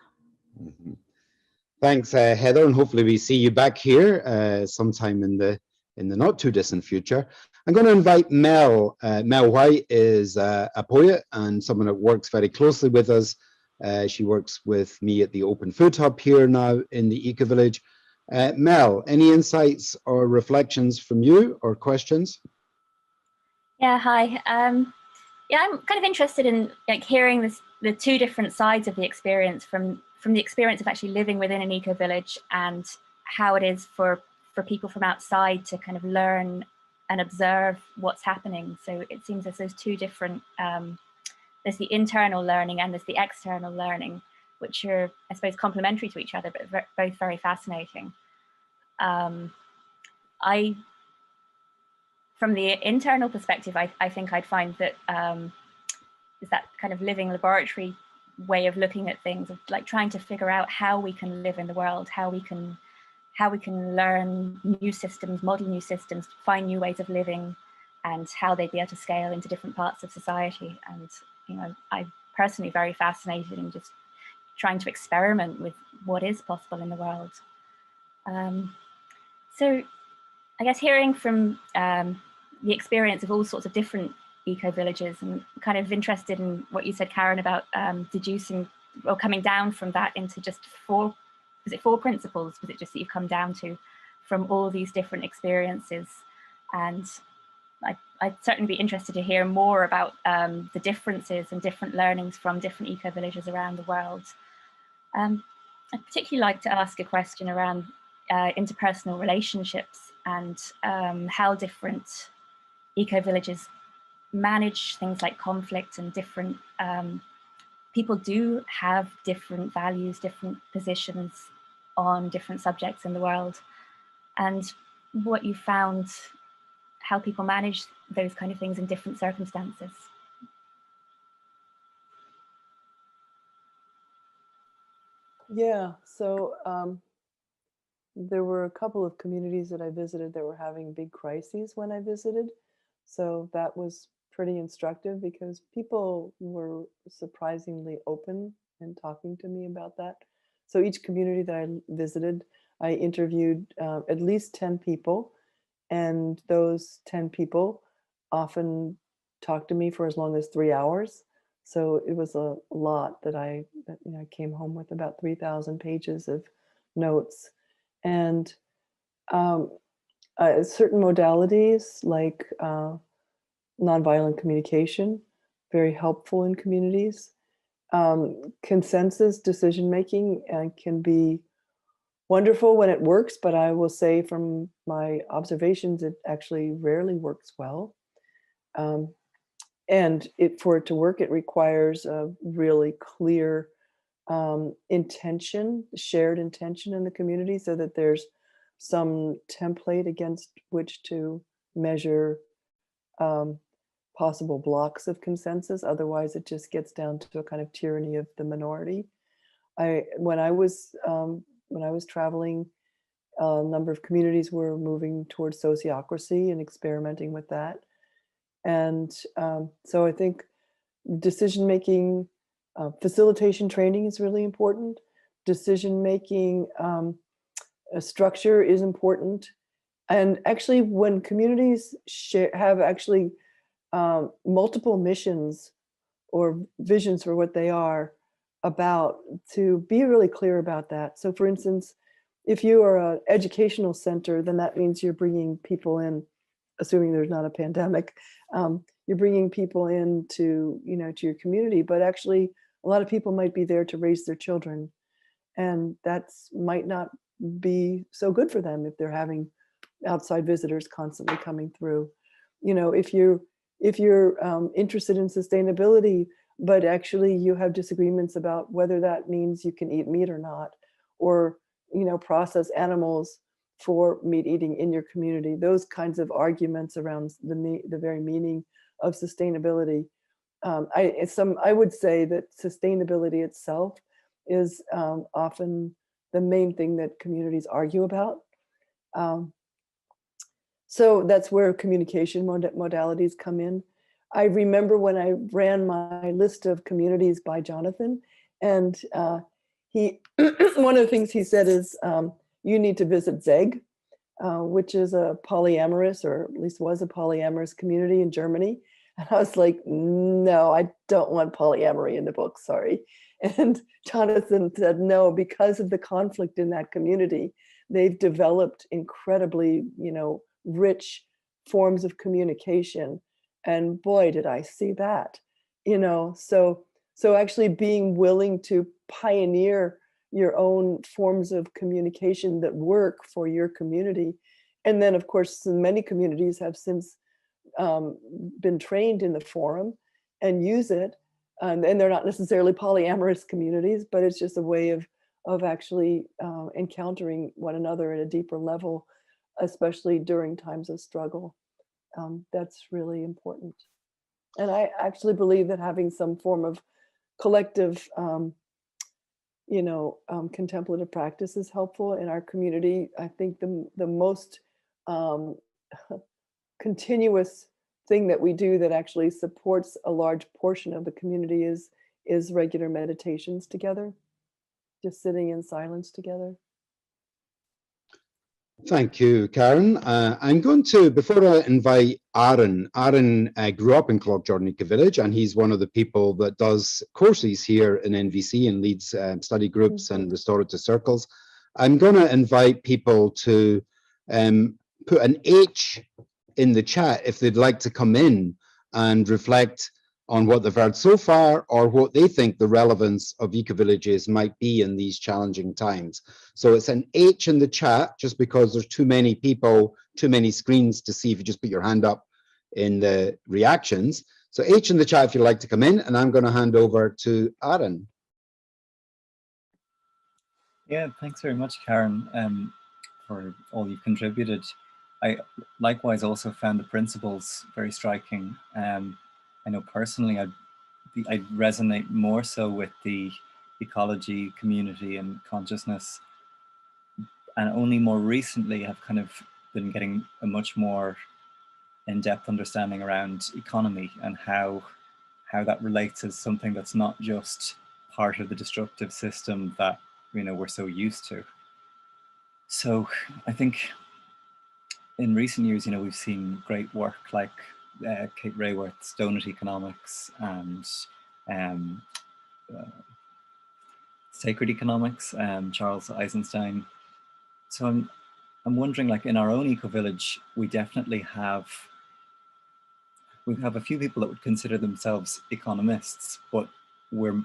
Mm-hmm. Thanks, Heather, and hopefully we see you back here sometime in the not too distant future. I'm going to invite Mel. Mel White is a poet and someone that works very closely with us. She works with me at the Open Food Hub here now in the Ecovillage. Mel, any insights or reflections from you or questions? Yeah, hi. Yeah, I'm kind of interested in like hearing the two different sides of the experience from the experience of actually living within an eco-village and how it is for people from outside to kind of learn and observe what's happening. So it seems as those two different, there's the internal learning and there's the external learning, which are, I suppose, complementary to each other, but both very fascinating. From the internal perspective, I think I'd find that is that kind of living laboratory way of looking at things, of like trying to figure out how we can live in the world, how we can learn new systems, model new systems, find new ways of living, and how they'd be able to scale into different parts of society. And you know, I'm personally very fascinated in just trying to experiment with what is possible in the world. So I guess hearing from the experience of all sorts of different eco-villages, and kind of interested in what you said, Karen, about deducing or coming down from that into just four principles? Was it just that you've come down to from all these different experiences? And I'd certainly be interested to hear more about the differences and different learnings from different eco-villages around the world. I'd particularly like to ask a question around interpersonal relationships and how different eco-villages manage things like conflict, and different people do have different values, different positions on different subjects in the world, and what you found, how people manage those kind of things in different circumstances. Yeah, so there were a couple of communities that I visited that were having big crises when I visited. So that was pretty instructive because people were surprisingly open and talking to me about that. So each community that I visited, I interviewed at least 10 people, and those 10 people often talked to me for as long as 3 hours. So it was a lot that I came home with about 3,000 pages of notes. And certain modalities like nonviolent communication, very helpful in communities. Consensus decision-making can be wonderful when it works, but I will say from my observations, it actually rarely works well. And for it to work, it requires a really clear intention, shared intention in the community, so that there's some template against which to measure possible blocks of consensus. Otherwise, it just gets down to a kind of tyranny of the minority. When I was traveling, a number of communities were moving towards sociocracy and experimenting with that. And so I think decision-making, facilitation training is really important. Decision-making structure is important. And actually, when communities have actually multiple missions or visions for what they are about, to be really clear about that. So for instance, if you are an educational center, then that means you're bringing people in, assuming there's not a pandemic, you're bringing people in to your community, but actually a lot of people might be there to raise their children. And that's might not be so good for them if they're having outside visitors constantly coming through. If you're interested in sustainability, but actually you have disagreements about whether that means you can eat meat or not, or process animals for meat eating in your community, those kinds of arguments around the very meaning of sustainability. I would say that sustainability itself is often the main thing that communities argue about. So that's where communication modalities come in. I remember when I ran my list of communities by Jonathan, and he one of the things he said is, you need to visit Zeg, which is a polyamorous, or at least was a polyamorous community in Germany. And I was like, no, I don't want polyamory in the book, sorry. And Jonathan said, no, because of the conflict in that community, they've developed incredibly, rich forms of communication. And boy, did I see that, so actually being willing to pioneer your own forms of communication that work for your community. And then of course, many communities have since been trained in the forum and use it. And they're not necessarily polyamorous communities, but it's just a way of actually encountering one another at a deeper level, especially during times of struggle. That's really important. And I actually believe that having some form of collective, contemplative practice is helpful in our community. I think the most continuous thing that we do that actually supports a large portion of the community is regular meditations together, just sitting in silence together. Thank you, Karen. I'm going to, before I invite Aaron grew up in Cloughjordan Ecovillage, and he's one of the people that does courses here in NVC and leads study groups and restorative circles. I'm going to invite people to put an H in the chat if they'd like to come in and reflect on what they've heard so far, or what they think the relevance of ecovillages might be in these challenging times. So it's an H in the chat, just because there's too many people, too many screens to see if you just put your hand up in the reactions. So H in the chat if you'd like to come in, and I'm going to hand over to Aaron. Yeah, thanks very much, Karen, for all you've contributed. I likewise also found the principles very striking. I know personally I resonate more so with the ecology, community and consciousness, and only more recently have kind of been getting a much more in-depth understanding around economy and how that relates as something that's not just part of the destructive system that we're so used to. So I think in recent years, we've seen great work like Kate Raworth's Donut Economics and Sacred Economics, Charles Eisenstein. So I'm wondering, like in our own eco-village, we definitely have we have a few people that would consider themselves economists, but we're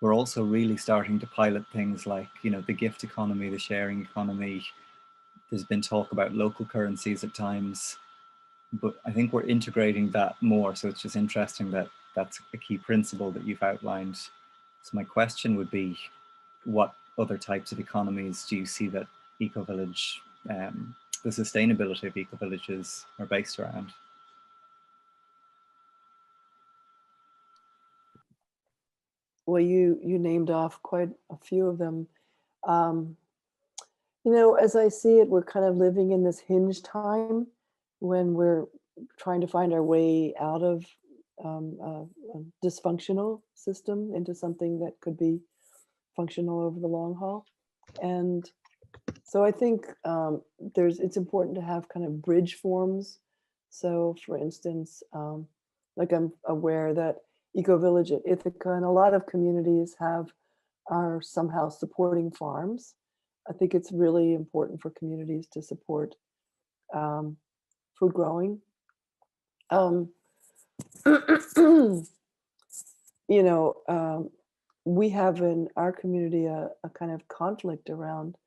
also really starting to pilot things like, you know, the gift economy, the sharing economy. There's been talk about local currencies at times, but I think we're integrating that more. So it's just interesting that that's a key principle that you've outlined. So my question would be, what other types of economies do you see that Ecovillage, the sustainability of ecovillages are based around? Well, you named off quite a few of them. You know, as I see it, we're kind of living in this hinge time when we're trying to find our way out of a dysfunctional system into something that could be functional over the long haul. And so I think it's important to have kind of bridge forms. So for instance, like I'm aware that Ecovillage at Ithaca and a lot of communities are somehow supporting farms. I think it's really important for communities to support food growing. You know, we have in our community a kind of conflict around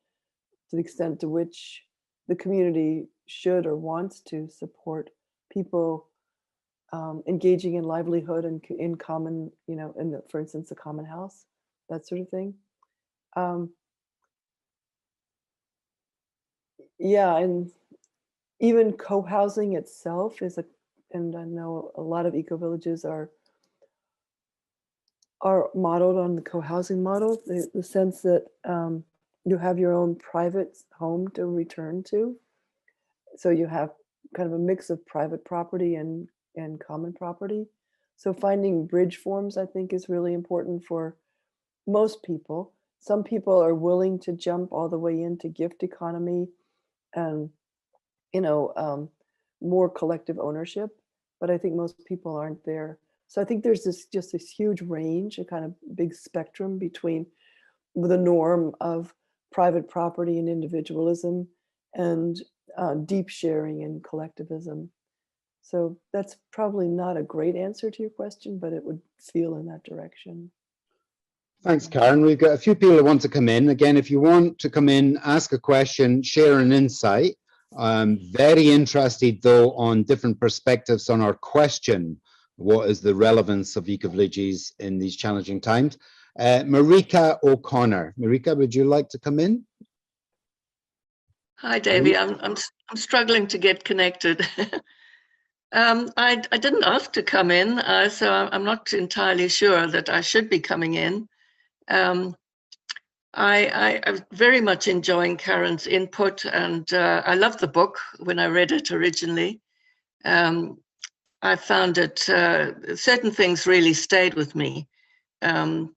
to the extent to which the community should or wants to support people engaging in livelihood and in common, you know, for instance, a common house, that sort of thing. Yeah, and even co-housing itself and I know a lot of ecovillages are modeled on the co-housing model, the sense that you have your own private home to return to. So you have kind of a mix of private property and common property. So finding bridge forms, I think, is really important for most people. Some people are willing to jump all the way into gift economy and, you know, more collective ownership, but I think most people aren't there. So I think there's just this huge range, a kind of big spectrum between the norm of private property and individualism and deep sharing and collectivism. So that's probably not a great answer to your question, but it would feel in that direction. Thanks, Karen. We've got a few people who want to come in. Again, if you want to come in, ask a question, share an insight. I'm very interested, though, on different perspectives on our question. What is the relevance of ecovillages in these challenging times? Marika O'Connor. Marika, would you like to come in? Hi, Davey. I'm struggling to get connected. I didn't ask to come in, so I'm not entirely sure that I should be coming in. I'm very much enjoying Karen's input, and I loved the book when I read it originally. I found it, certain things really stayed with me. The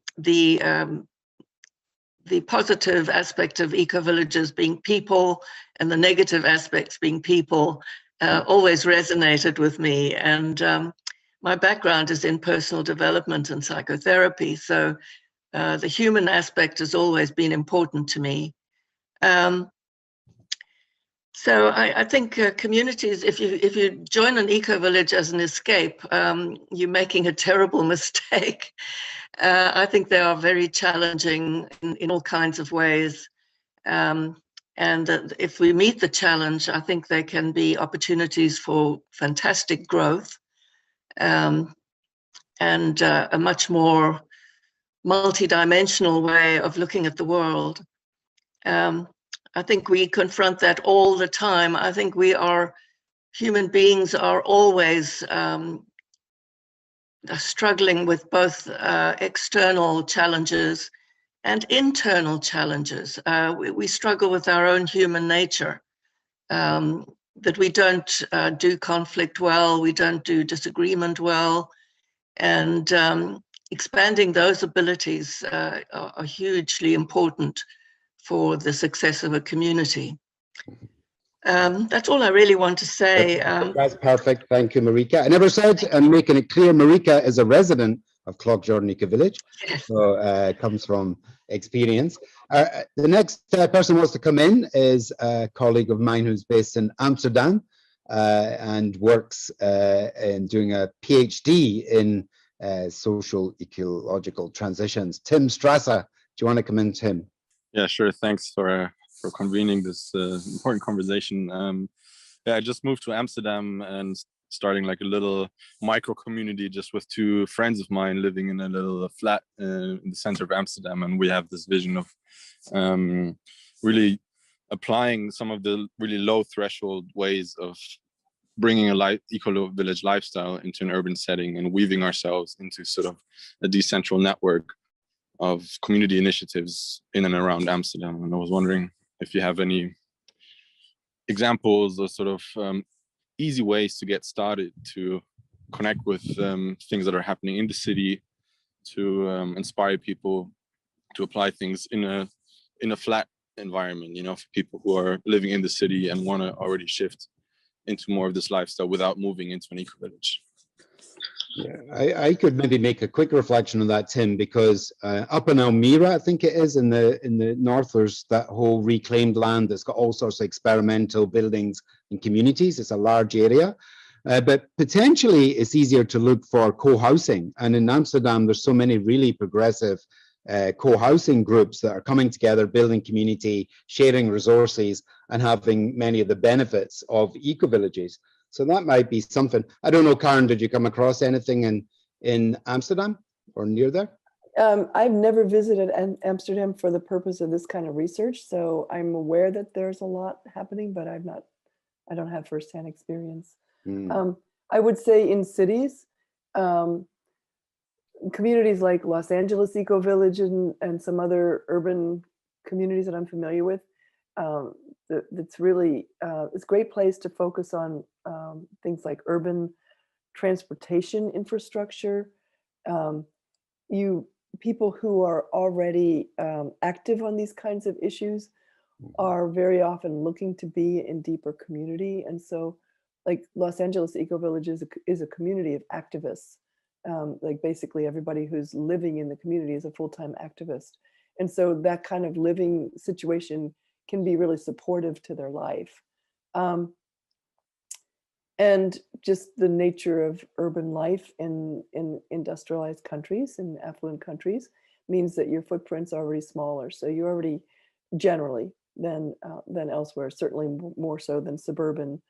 positive aspect of ecovillages being people and the negative aspects being people always resonated with me. And my background is in personal development and psychotherapy, so the human aspect has always been important to me. So I think communities, if you join an eco-village as an escape, you're making a terrible mistake. I think they are very challenging in all kinds of ways. And if we meet the challenge, I think there can be opportunities for fantastic growth and a much more multidimensional way of looking at the world. I think we confront that all the time. I think human beings are always struggling with both external challenges and internal challenges. We struggle with our own human nature, that we don't do conflict well, we don't do disagreement well, and expanding those abilities are hugely important for the success of a community. That's all I really want to say. That's perfect. Thank you, Marika. I never said, and making it clear, Marika is a resident of Cloughjordan Ecovillage, yes. So comes from experience. The next person who wants to come in is a colleague of mine who's based in Amsterdam, and works in doing a PhD in social ecological transitions. Tim Strasser, do you want to come in, Tim? Yeah, sure. Thanks for convening this important conversation. Yeah, I just moved to Amsterdam and starting like a little micro community just with two friends of mine living in a little flat in the center of Amsterdam. And we have this vision of really applying some of the really low threshold ways of bringing a eco-village lifestyle into an urban setting and weaving ourselves into sort of a decentral network of community initiatives in and around Amsterdam. And I was wondering if you have any examples or sort of easy ways to get started to connect with things that are happening in the city, to inspire people to apply things in a flat environment, you know, for people who are living in the city and want to already shift into more of this lifestyle without moving into an eco-village. Yeah, I could maybe make a quick reflection on that, Tim, because up in Elmira, I think it is, in the north, there's that whole reclaimed land that's got all sorts of experimental buildings and communities. It's a large area, but potentially it's easier to look for co-housing. And in Amsterdam, there's so many really progressive co-housing groups that are coming together, building community, sharing resources, and having many of the benefits of eco-villages. So that might be something. I don't know, Karen, did you come across anything in Amsterdam or near there? I've never visited Amsterdam for the purpose of this kind of research, so I'm aware that there's a lot happening, but I don't have firsthand experience. I would say in cities, communities like Los Angeles Ecovillage and some other urban communities that I'm familiar with, that's really it's a great place to focus on things like urban transportation infrastructure. People who are already active on these kinds of issues are very often looking to be in deeper community, and so like Los Angeles Ecovillage is a community of activists. Like basically everybody who's living in the community is a full-time activist, and so that kind of living situation can be really supportive to their life. And just the nature of urban life in industrialized countries, in affluent countries, means that your footprint's already smaller. So you're already generally than elsewhere, certainly more so than suburban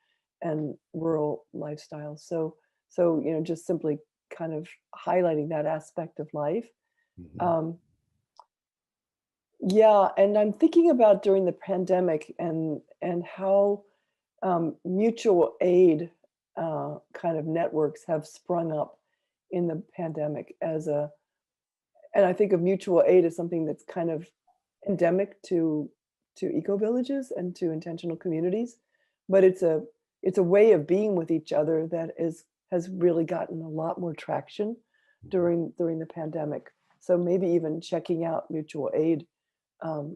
and rural lifestyles. So you know, just simply kind of highlighting that aspect of life. Yeah, and I'm thinking about during the pandemic and how mutual aid kind of networks have sprung up in the pandemic and I think of mutual aid as something that's kind of endemic to eco-villages and to intentional communities, but it's a way of being with each other that has really gotten a lot more traction during the pandemic. So maybe even checking out mutual aid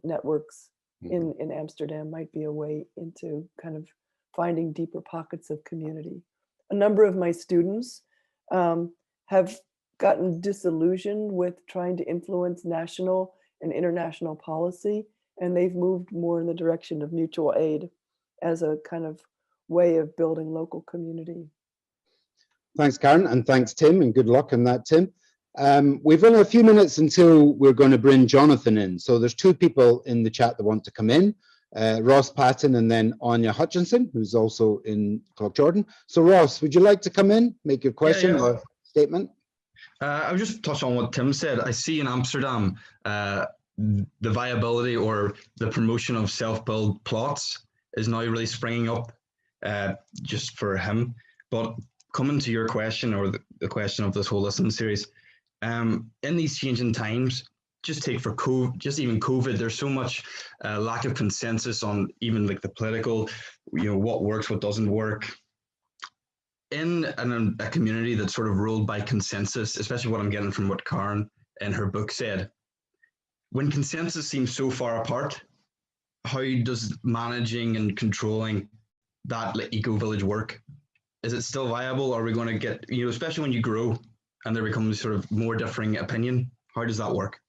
networks in Amsterdam might be a way into kind of finding deeper pockets of community. A number of my students have gotten disillusioned with trying to influence national and international policy, and they've moved more in the direction of mutual aid as a kind of way of building local community. Thanks, Karen, and thanks, Tim, and good luck on that, Tim. We've only a few minutes until we're going to bring Jonathan in. So there's two people in the chat that want to come in, Ross Patton and then Anya Hutchinson, who's also in Cloughjordan. So Ross, would you like to come in, make your question or statement? I would just touch on what Tim said. I see in Amsterdam the viability or the promotion of self-build plots is now really springing up just for him. But coming to your question, or the question of this whole listening series, in these changing times, just take for even COVID, there's so much lack of consensus on even like the political, what works, what doesn't work. In a community that's sort of ruled by consensus, especially what I'm getting from what Karen in her book said, when consensus seems so far apart, how does managing and controlling that eco-village work? Is it still viable? Are we going to get, especially when you grow and there becomes sort of more differing opinion, how does that work?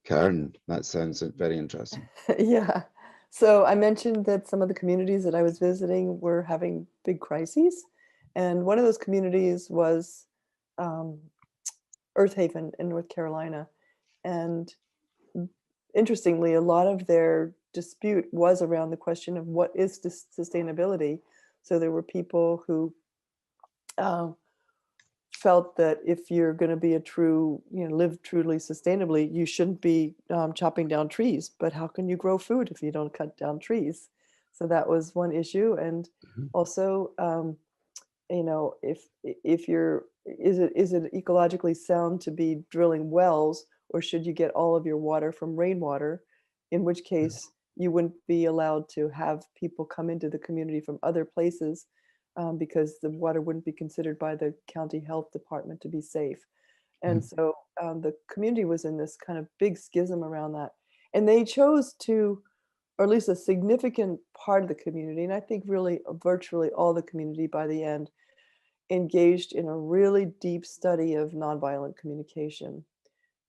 Karen, that sounds very interesting. Yeah, So I mentioned that some of the communities that I was visiting were having big crises. And one of those communities was Earth Haven in North Carolina. And interestingly, a lot of their dispute was around the question of what is sustainability. So there were people who felt that if you're going to be a true, live truly sustainably, you shouldn't be chopping down trees. But how can you grow food if you don't cut down trees? So that was one issue. And also, if you're, is it ecologically sound to be drilling wells, or should you get all of your water from rainwater? In which case, you wouldn't be allowed to have people come into the community from other places because the water wouldn't be considered by the county health department to be safe. And so the community was in this kind of big schism around that. And they chose to, or at least a significant part of the community, and I think really virtually all the community by the end, engaged in a really deep study of nonviolent communication.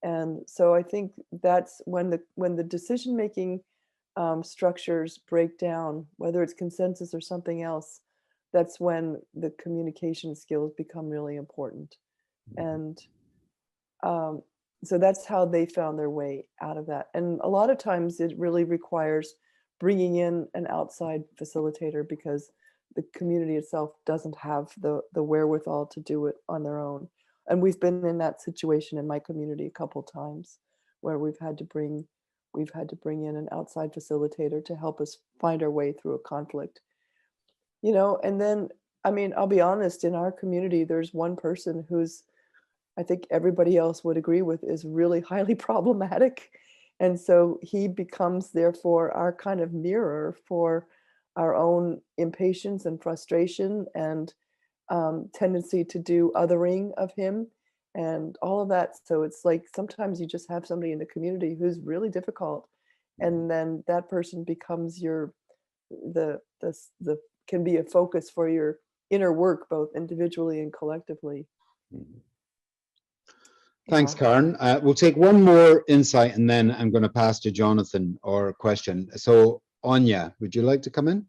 And so I think that's when the decision-making structures break down, whether it's consensus or something else, that's when the communication skills become really important. And so that's how they found their way out of that. And a lot of times it really requires bringing in an outside facilitator because the community itself doesn't have the wherewithal to do it on their own. And we've been in that situation in my community a couple times where we've had to bring in an outside facilitator to help us find our way through a conflict. And then, I mean, I'll be honest, in our community, there's one person who's, I think everybody else would agree with, is really highly problematic. And so he becomes, therefore, our kind of mirror for our own impatience and frustration and tendency to do othering of him and all of that. So it's like sometimes you just have somebody in the community who's really difficult, and then that person becomes can be a focus for your inner work, both individually and collectively. Thanks, Karen. We'll take one more insight and then I'm going to pass to Jonathan or a question. So Anya, would you like to come in?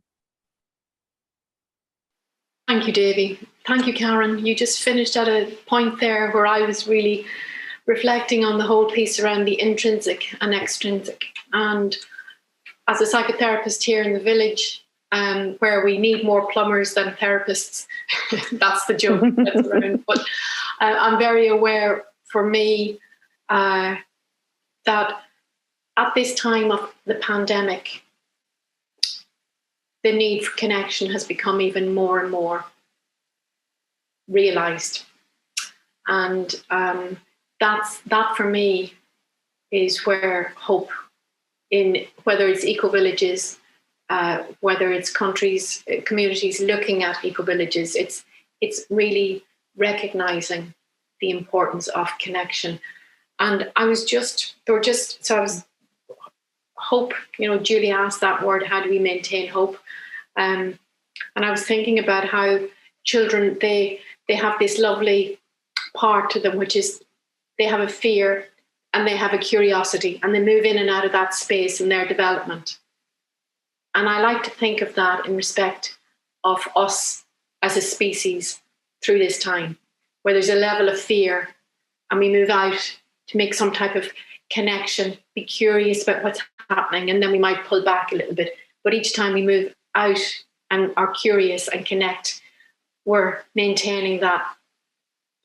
Thank you, Davy. Thank you, Karen. You just finished at a point there where I was really reflecting on the whole piece around the intrinsic and extrinsic. And as a psychotherapist here in the village, where we need more plumbers than therapists, that's the joke that's around. But I'm very aware for me that at this time of the pandemic, the need for connection has become even more and more realized. And that for me is where hope, in whether it's ecovillages, whether it's countries, communities looking at ecovillages, it's really recognizing the importance of connection. And hope, Julie asked that word, how do we maintain hope? And I was thinking about how children, they have this lovely part to them, which is they have a fear and they have a curiosity, and they move in and out of that space in their development. And I like to think of that in respect of us as a species through this time, where there's a level of fear and we move out to make some type of connection, be curious about what's happening, and then we might pull back a little bit. But each time we move out and are curious and connect, we're maintaining that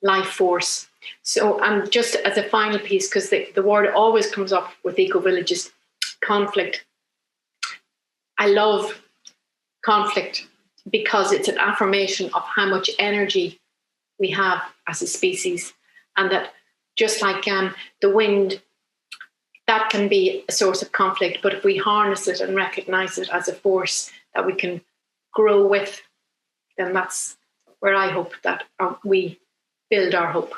life force. So, and just as a final piece, because the word always comes up with ecovillages, conflict. I love conflict because it's an affirmation of how much energy we have as a species, and that just like the wind, that can be a source of conflict, but if we harness it and recognize it as a force that we can grow with, then that's where I hope that we build our hope.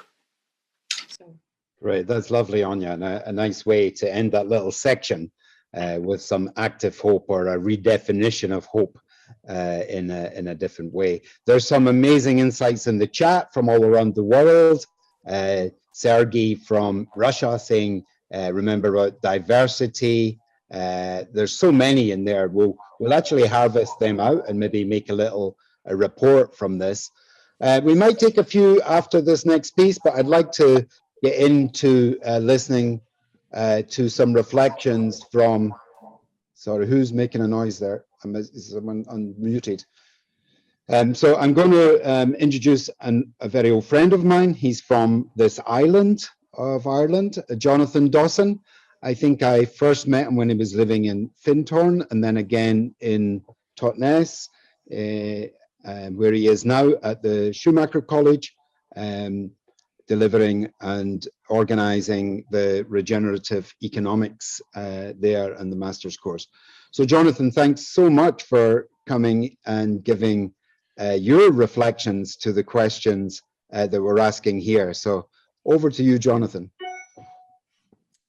So. Great, that's lovely, Anya, and a nice way to end that little section with some active hope or a redefinition of hope in a different way. There's some amazing insights in the chat from all around the world. Sergey from Russia saying, remember about diversity. There's so many in there. We'll actually harvest them out and maybe make a report from this. We might take a few after this next piece, but I'd like to get into listening to some reflections from, sorry, who's making a noise there? Is someone unmuted? So I'm going to introduce a very old friend of mine. He's from this island of Ireland, Jonathan Dawson. I think I first met him when he was living in Findhorn, and then again in Totnes, where he is now at the Schumacher College, delivering and organizing the regenerative economics there and the master's course. So Jonathan, thanks so much for coming and giving your reflections to the questions that we're asking here. So over to you, Jonathan.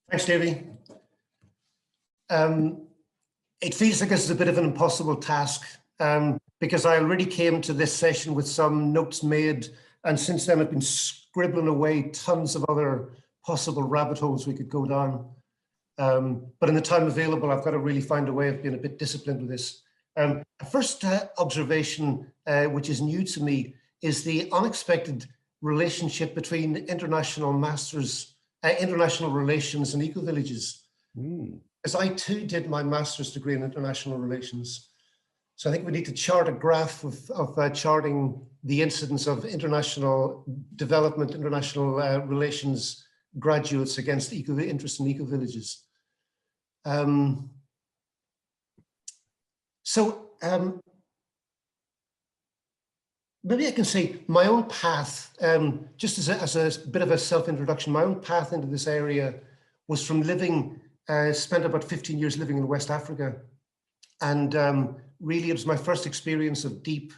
Thanks, Davey. It feels like this is a bit of an impossible task because I already came to this session with some notes made, and since then I've been scribbling away tons of other possible rabbit holes we could go down. But in the time available, I've got to really find a way of being a bit disciplined with this. A first observation, which is new to me, is the unexpected relationship between international relations and ecovillages. As I too did my master's degree in international relations. So I think we need to chart a graph of charting the incidence of international development, international relations graduates against interest in ecovillages. Maybe I can say my own path, just as a bit of a self-introduction, my own path into this area was from living, spent about 15 years living in West Africa. And really it was my first experience of deep,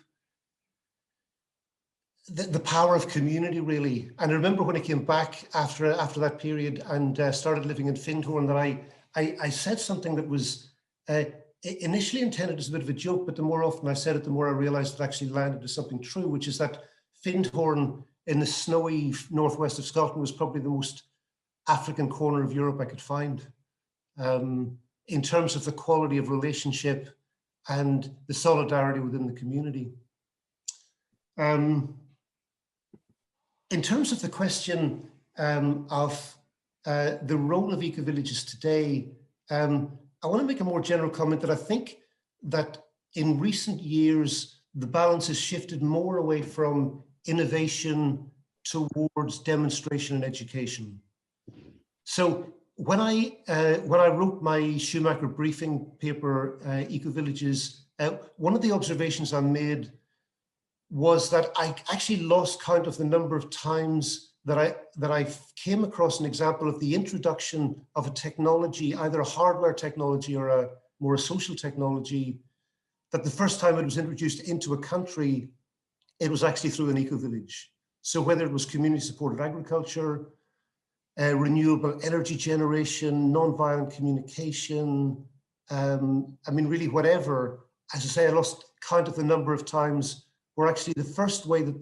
the power of community really. And I remember when I came back after that period and started living in Findhorn that I said something that was initially intended as a bit of a joke, but the more often I said it, the more I realized it actually landed as something true, which is that Findhorn in the snowy northwest of Scotland was probably the most African corner of Europe I could find in terms of the quality of relationship and the solidarity within the community. In terms of the question of the role of ecovillages today, I want to make a more general comment that I think that in recent years, the balance has shifted more away from innovation towards demonstration and education. So when I wrote my Schumacher briefing paper, Ecovillages, one of the observations I made was that I actually lost count of the number of times that I came across an example of the introduction of a technology, either a hardware technology or a more social technology, that the first time it was introduced into a country, it was actually through an ecovillage. So whether it was community-supported agriculture, renewable energy generation, non-violent communication, I mean, really whatever, as I say, I lost count of the number of times where actually the first way that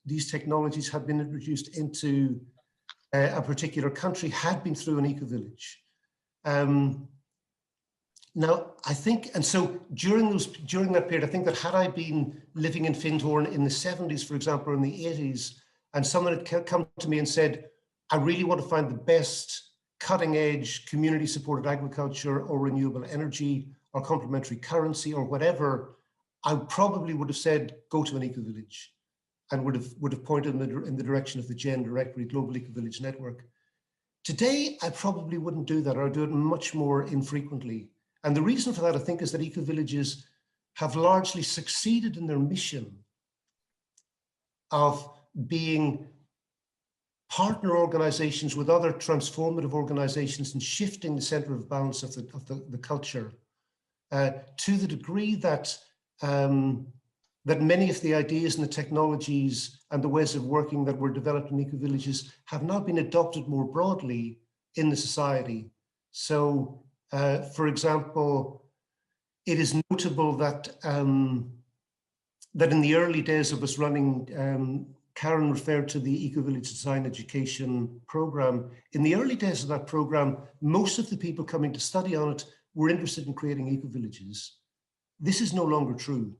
these technologies had been introduced into a particular country had been through an ecovillage. Now, I think, and so during that period, I think that had I been living in Findhorn in the 70s, for example, or in the 80s, and someone had come to me and said, I really want to find the best cutting edge community supported agriculture or renewable energy or complementary currency or whatever, I probably would have said, go to an ecovillage, and would have pointed in the direction of the GEN directory, Global Ecovillage Network. Today, I probably wouldn't do that, or I'd do it much more infrequently. And the reason for that, I think, is that ecovillages have largely succeeded in their mission of being partner organizations with other transformative organizations and shifting the center of balance of the culture to the degree that that many of the ideas and the technologies and the ways of working that were developed in ecovillages have now been adopted more broadly in the society. So, for example, it is notable that that in the early days of us running, Karen referred to the Ecovillage Design Education program. In the early days of that program, most of the people coming to study on it were interested in creating ecovillages. This is no longer true.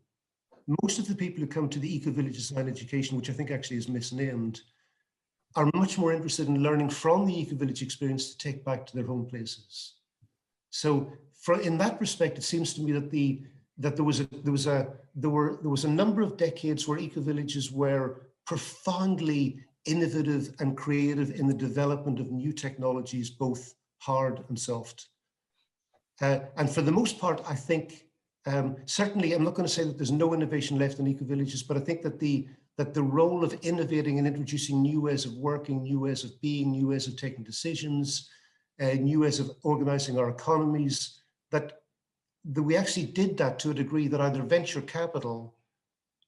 Most of the people who come to the Ecovillage Design Education, which I think actually is misnamed, are much more interested in learning from the ecovillage experience to take back to their home places. So in that respect, it seems to me that there was a number of decades where ecovillages were profoundly innovative and creative in the development of new technologies, both hard and soft. And for the most part, I think, certainly, I'm not going to say that there's no innovation left in ecovillages, but I think that the role of innovating and introducing new ways of working, new ways of being, new ways of taking decisions, new ways of organizing our economies, that we actually did that to a degree that either venture capital,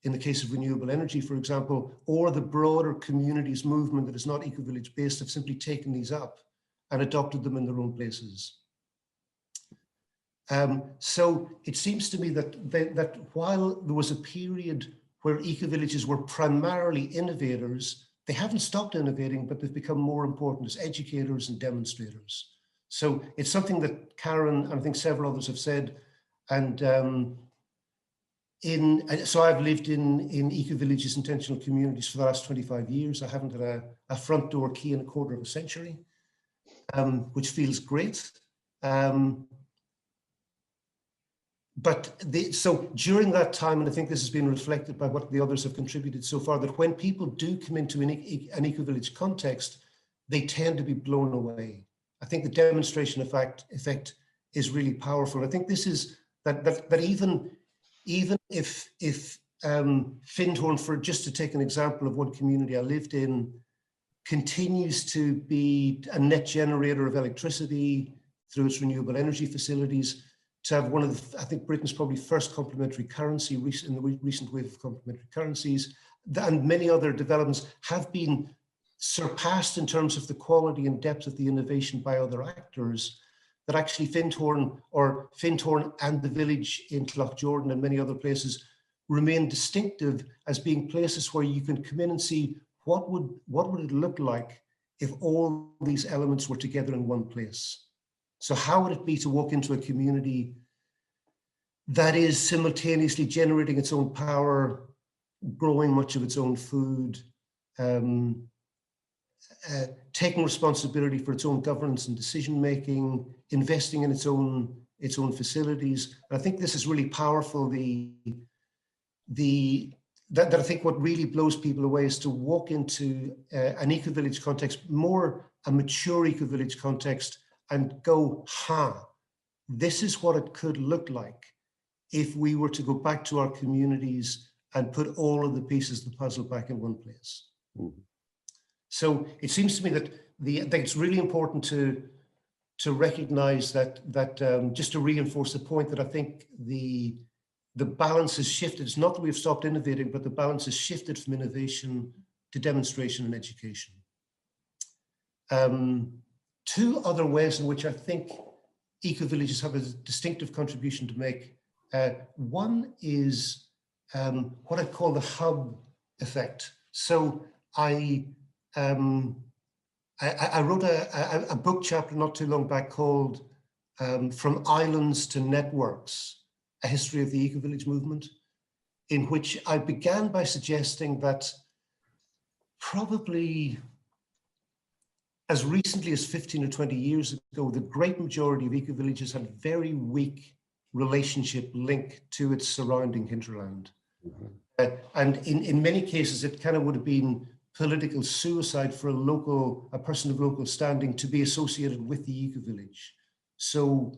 in the case of renewable energy, for example, or the broader communities movement that is not ecovillage based have simply taken these up and adopted them in their own places. So it seems to me that while there was a period where ecovillages were primarily innovators, they haven't stopped innovating, but they've become more important as educators and demonstrators. So it's something that Karen and I think several others have said. And so I've lived in ecovillages, intentional communities for the last 25 years. I haven't had a front door key in a quarter of a century, which feels great. So during that time, and I think this has been reflected by what the others have contributed so far, that when people do come into an ecovillage context, they tend to be blown away. I think the demonstration effect is really powerful. I think this is that even if Findhorn, for just to take an example of one community I lived in, continues to be a net generator of electricity through its renewable energy facilities, to have one of the, I think Britain's probably first complementary currency in the recent wave of complementary currencies, and many other developments have been surpassed in terms of the quality and depth of the innovation by other actors, that actually Findhorn and the village in Cloughjordan and many other places remain distinctive as being places where you can come in and see what would it look like if all these elements were together in one place. So how would it be to walk into a community that is simultaneously generating its own power, growing much of its own food, taking responsibility for its own governance and decision-making, investing in its own facilities. And I think this is really powerful. That I think what really blows people away is to walk into an ecovillage context, more a mature ecovillage context, and go, this is what it could look like if we were to go back to our communities and put all of the pieces of the puzzle back in one place. Mm-hmm. So it seems to me that I think it's really important to recognize that just to reinforce the point that I think the balance has shifted. It's not that we've stopped innovating, but the balance has shifted from innovation to demonstration and education. Two other ways in which I think ecovillages have a distinctive contribution to make. One is what I call the hub effect. So I wrote a book chapter not too long back called From Islands to Networks, A History of the Ecovillage Movement, in which I began by suggesting that probably as recently as 15 or 20 years ago, the great majority of ecovillages had very weak relationship link to its surrounding hinterland. Mm-hmm. And in many cases, it kind of would have been political suicide for a person of local standing to be associated with the ecovillage. So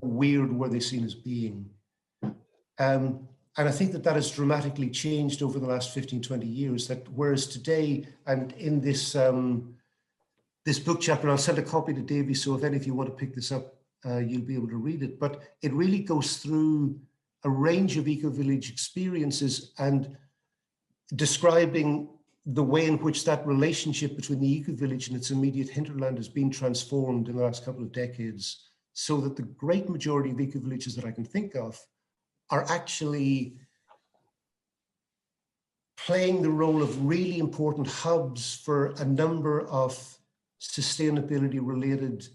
weird were they seen as being. And I think that has dramatically changed over the last 15, 20 years, that whereas today, and in this book chapter, I'll send a copy to Davy, so if any of you want to pick this up, you'll be able to read it, but it really goes through a range of ecovillage experiences and describing the way in which that relationship between the ecovillage and its immediate hinterland has been transformed in the last couple of decades, so that the great majority of ecovillages that I can think of are actually playing the role of really important hubs for a number of sustainability related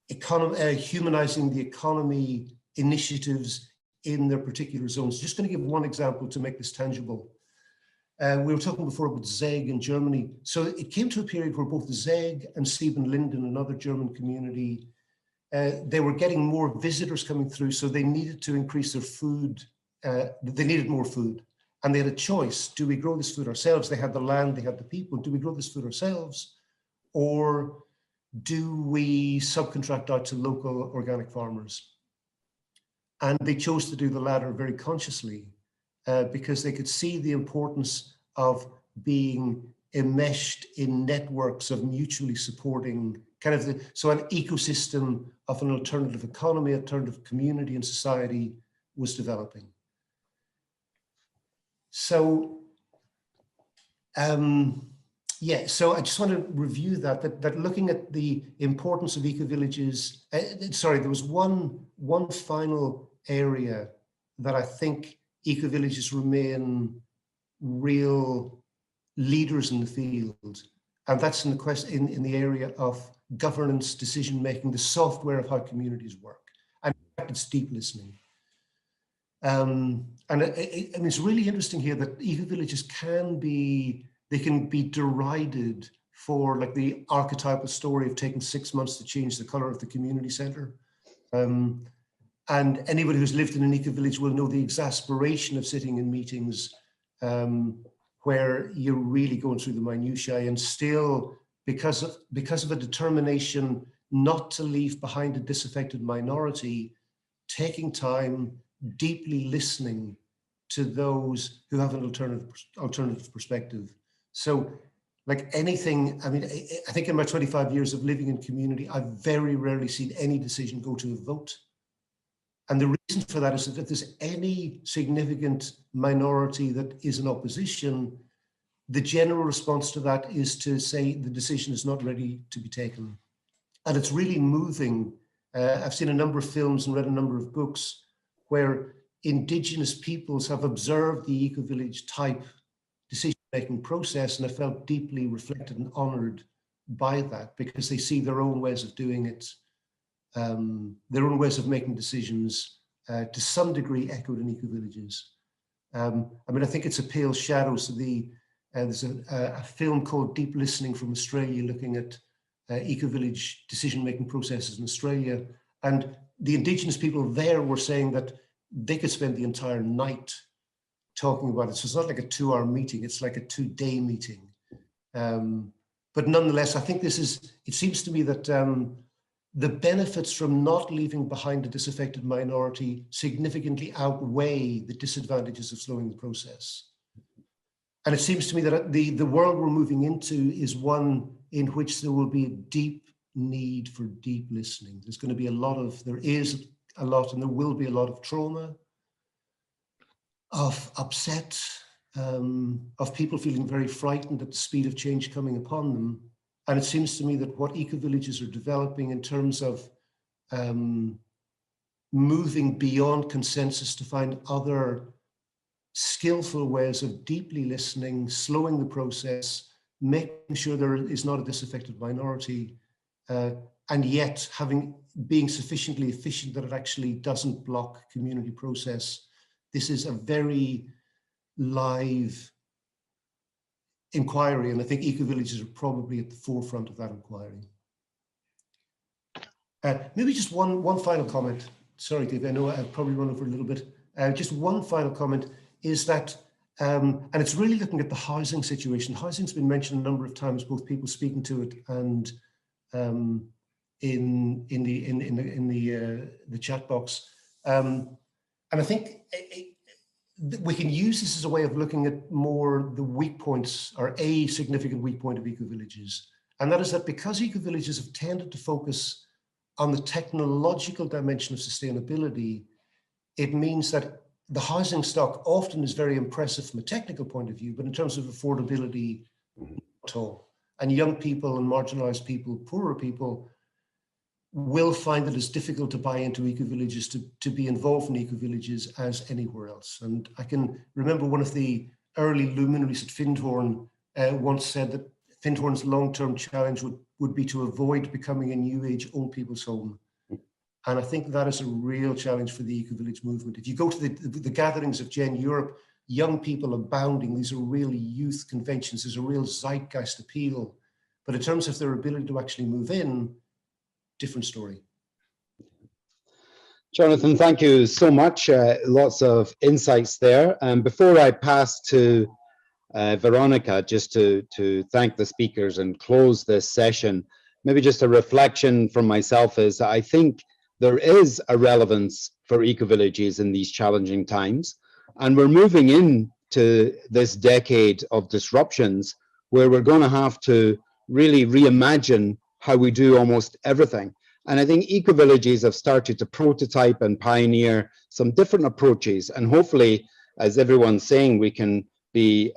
humanizing the economy initiatives in their particular zones. Just going to give one example to make this tangible. We were talking before about Zeg in Germany. So it came to a period where both Zeg and Siebenlinden, another German community, they were getting more visitors coming through, so they needed to increase their food. They needed more food, and they had a choice. Do we grow this food ourselves? They had the land, they had the people. Do we grow this food ourselves, or do we subcontract out to local organic farmers? And they chose to do the latter very consciously, because they could see the importance of being enmeshed in networks of mutually supporting so an ecosystem of an alternative economy, alternative community and society was developing. So, yeah, so I just want to review that looking at the importance of ecovillages, sorry, there was one final area that I think ecovillages remain real leaders in the field, and that's in the area of governance, decision making, the software of how communities work, and it's deep listening. And it's really interesting here that ecovillages can be derided for like the archetypal story of taking 6 months to change the color of the community center. And anybody who's lived in an ecovillage will know the exasperation of sitting in meetings where you're really going through the minutiae, and still, because of a determination not to leave behind a disaffected minority, taking time, deeply listening to those who have an alternative perspective. So like anything, I mean, I think in my 25 years of living in community, I've very rarely seen any decision go to a vote. And the reason for that is that if there's any significant minority that is in opposition, the general response to that is to say the decision is not ready to be taken. And it's really moving. I've seen a number of films and read a number of books where indigenous peoples have observed the ecovillage type decision-making process, and I felt deeply reflected and honored by that, because they see their own ways of doing it, their own ways of making decisions, to some degree echoed in ecovillages. I mean, I think it's a pale shadow. So there's a film called Deep Listening from Australia, looking at ecovillage decision-making processes in Australia. And the indigenous people there were saying that they could spend the entire night talking about it. So it's not like a 2-hour meeting, it's like a 2-day meeting. But nonetheless, I think it seems to me that the benefits from not leaving behind a disaffected minority significantly outweigh the disadvantages of slowing the process. And it seems to me that the world we're moving into is one in which there will be a deep need for deep listening. There is a lot, and there will be a lot of trauma, of upset, of people feeling very frightened at the speed of change coming upon them. And it seems to me that what ecovillages are developing in terms of moving beyond consensus to find other skillful ways of deeply listening, slowing the process, making sure there is not a disaffected minority, and yet being sufficiently efficient that it actually doesn't block community process. This is a very live inquiry, and I think ecovillages are probably at the forefront of that inquiry. Maybe just one final comment. Sorry, Dave, I know I've probably run over a little bit. Just one final comment is that, and it's really looking at the housing situation. Housing's been mentioned a number of times, both people speaking to it and in the chat box. And I think we can use this as a way of looking at more the weak points, or a significant weak point of ecovillages. And that is that because ecovillages have tended to focus on the technological dimension of sustainability, it means that the housing stock often is very impressive from a technical point of view, but in terms of affordability, not at all. And young people and marginalized people, poorer people, will find it as difficult to buy into ecovillages, to be involved in ecovillages as anywhere else. And I can remember one of the early luminaries at Findhorn once said that Findhorn's long-term challenge would be to avoid becoming a new age old people's home. And I think that is a real challenge for the Ecovillage movement. If you go to the gatherings of Gen Europe, young people abounding. These are really youth conventions. There's a real zeitgeist appeal. But in terms of their ability to actually move in, different story. Jonathan, thank you so much. Lots of insights there. And before I pass to Veronica, just to thank the speakers and close this session, maybe just a reflection from myself is I think there is a relevance for ecovillages in these challenging times. And we're moving into this decade of disruptions where we're going to have to really reimagine how we do almost everything. And I think ecovillages have started to prototype and pioneer some different approaches. And hopefully, as everyone's saying, we can be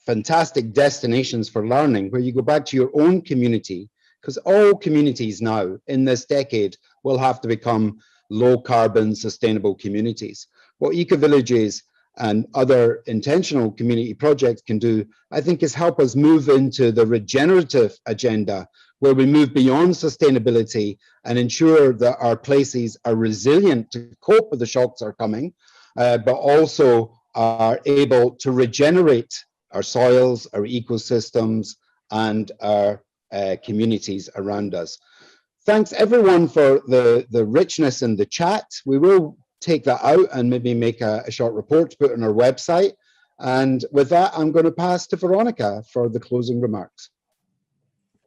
fantastic destinations for learning where you go back to your own community, because all communities now in this decade will have to become low carbon sustainable communities. What ecovillages and other intentional community projects can do, I think, is help us move into the regenerative agenda, where we move beyond sustainability and ensure that our places are resilient to cope with the shocks that are coming, but also are able to regenerate our soils, our ecosystems, and our communities around us. Thanks everyone for the richness in the chat. We will take that out and maybe make a short report to put on our website. And with that, I'm going to pass to Veronica for the closing remarks.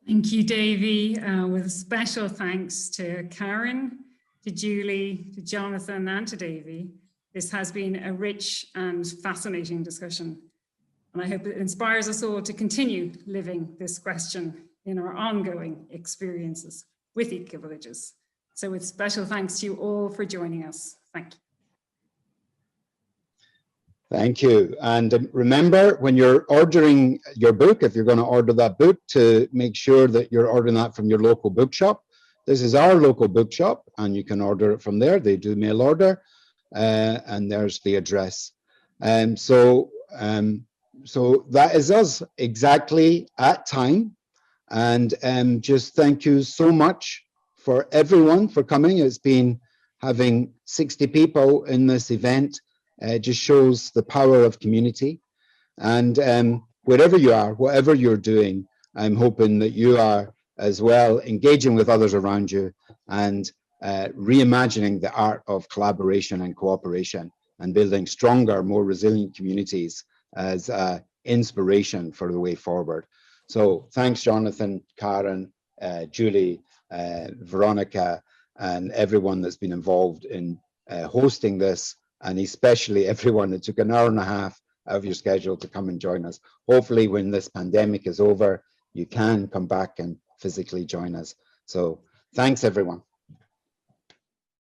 Thank you, Davy. With special thanks to Karen, to Julie, to Jonathan, and to Davy. This has been a rich and fascinating discussion. And I hope it inspires us all to continue living this question in our ongoing experiences with ecovillages. So with special thanks to you all for joining us. Thank you. Thank you. And remember, when you're ordering your book, if you're going to order that book, to make sure that you're ordering that from your local bookshop. This is our local bookshop, and you can order it from there. They do mail order, and there's the address. So that is us exactly at time. And just thank you so much for everyone for coming. It's been having 60 people in this event. Just shows the power of community. And wherever you are, whatever you're doing, I'm hoping that you are as well engaging with others around you and reimagining the art of collaboration and cooperation and building stronger, more resilient communities as inspiration for the way forward. So thanks, Jonathan, Karen, Julie, Veronica, and everyone that's been involved in hosting this, and especially everyone that took an hour and a half out of your schedule to come and join us. Hopefully when this pandemic is over, you can come back and physically join us. So thanks, everyone.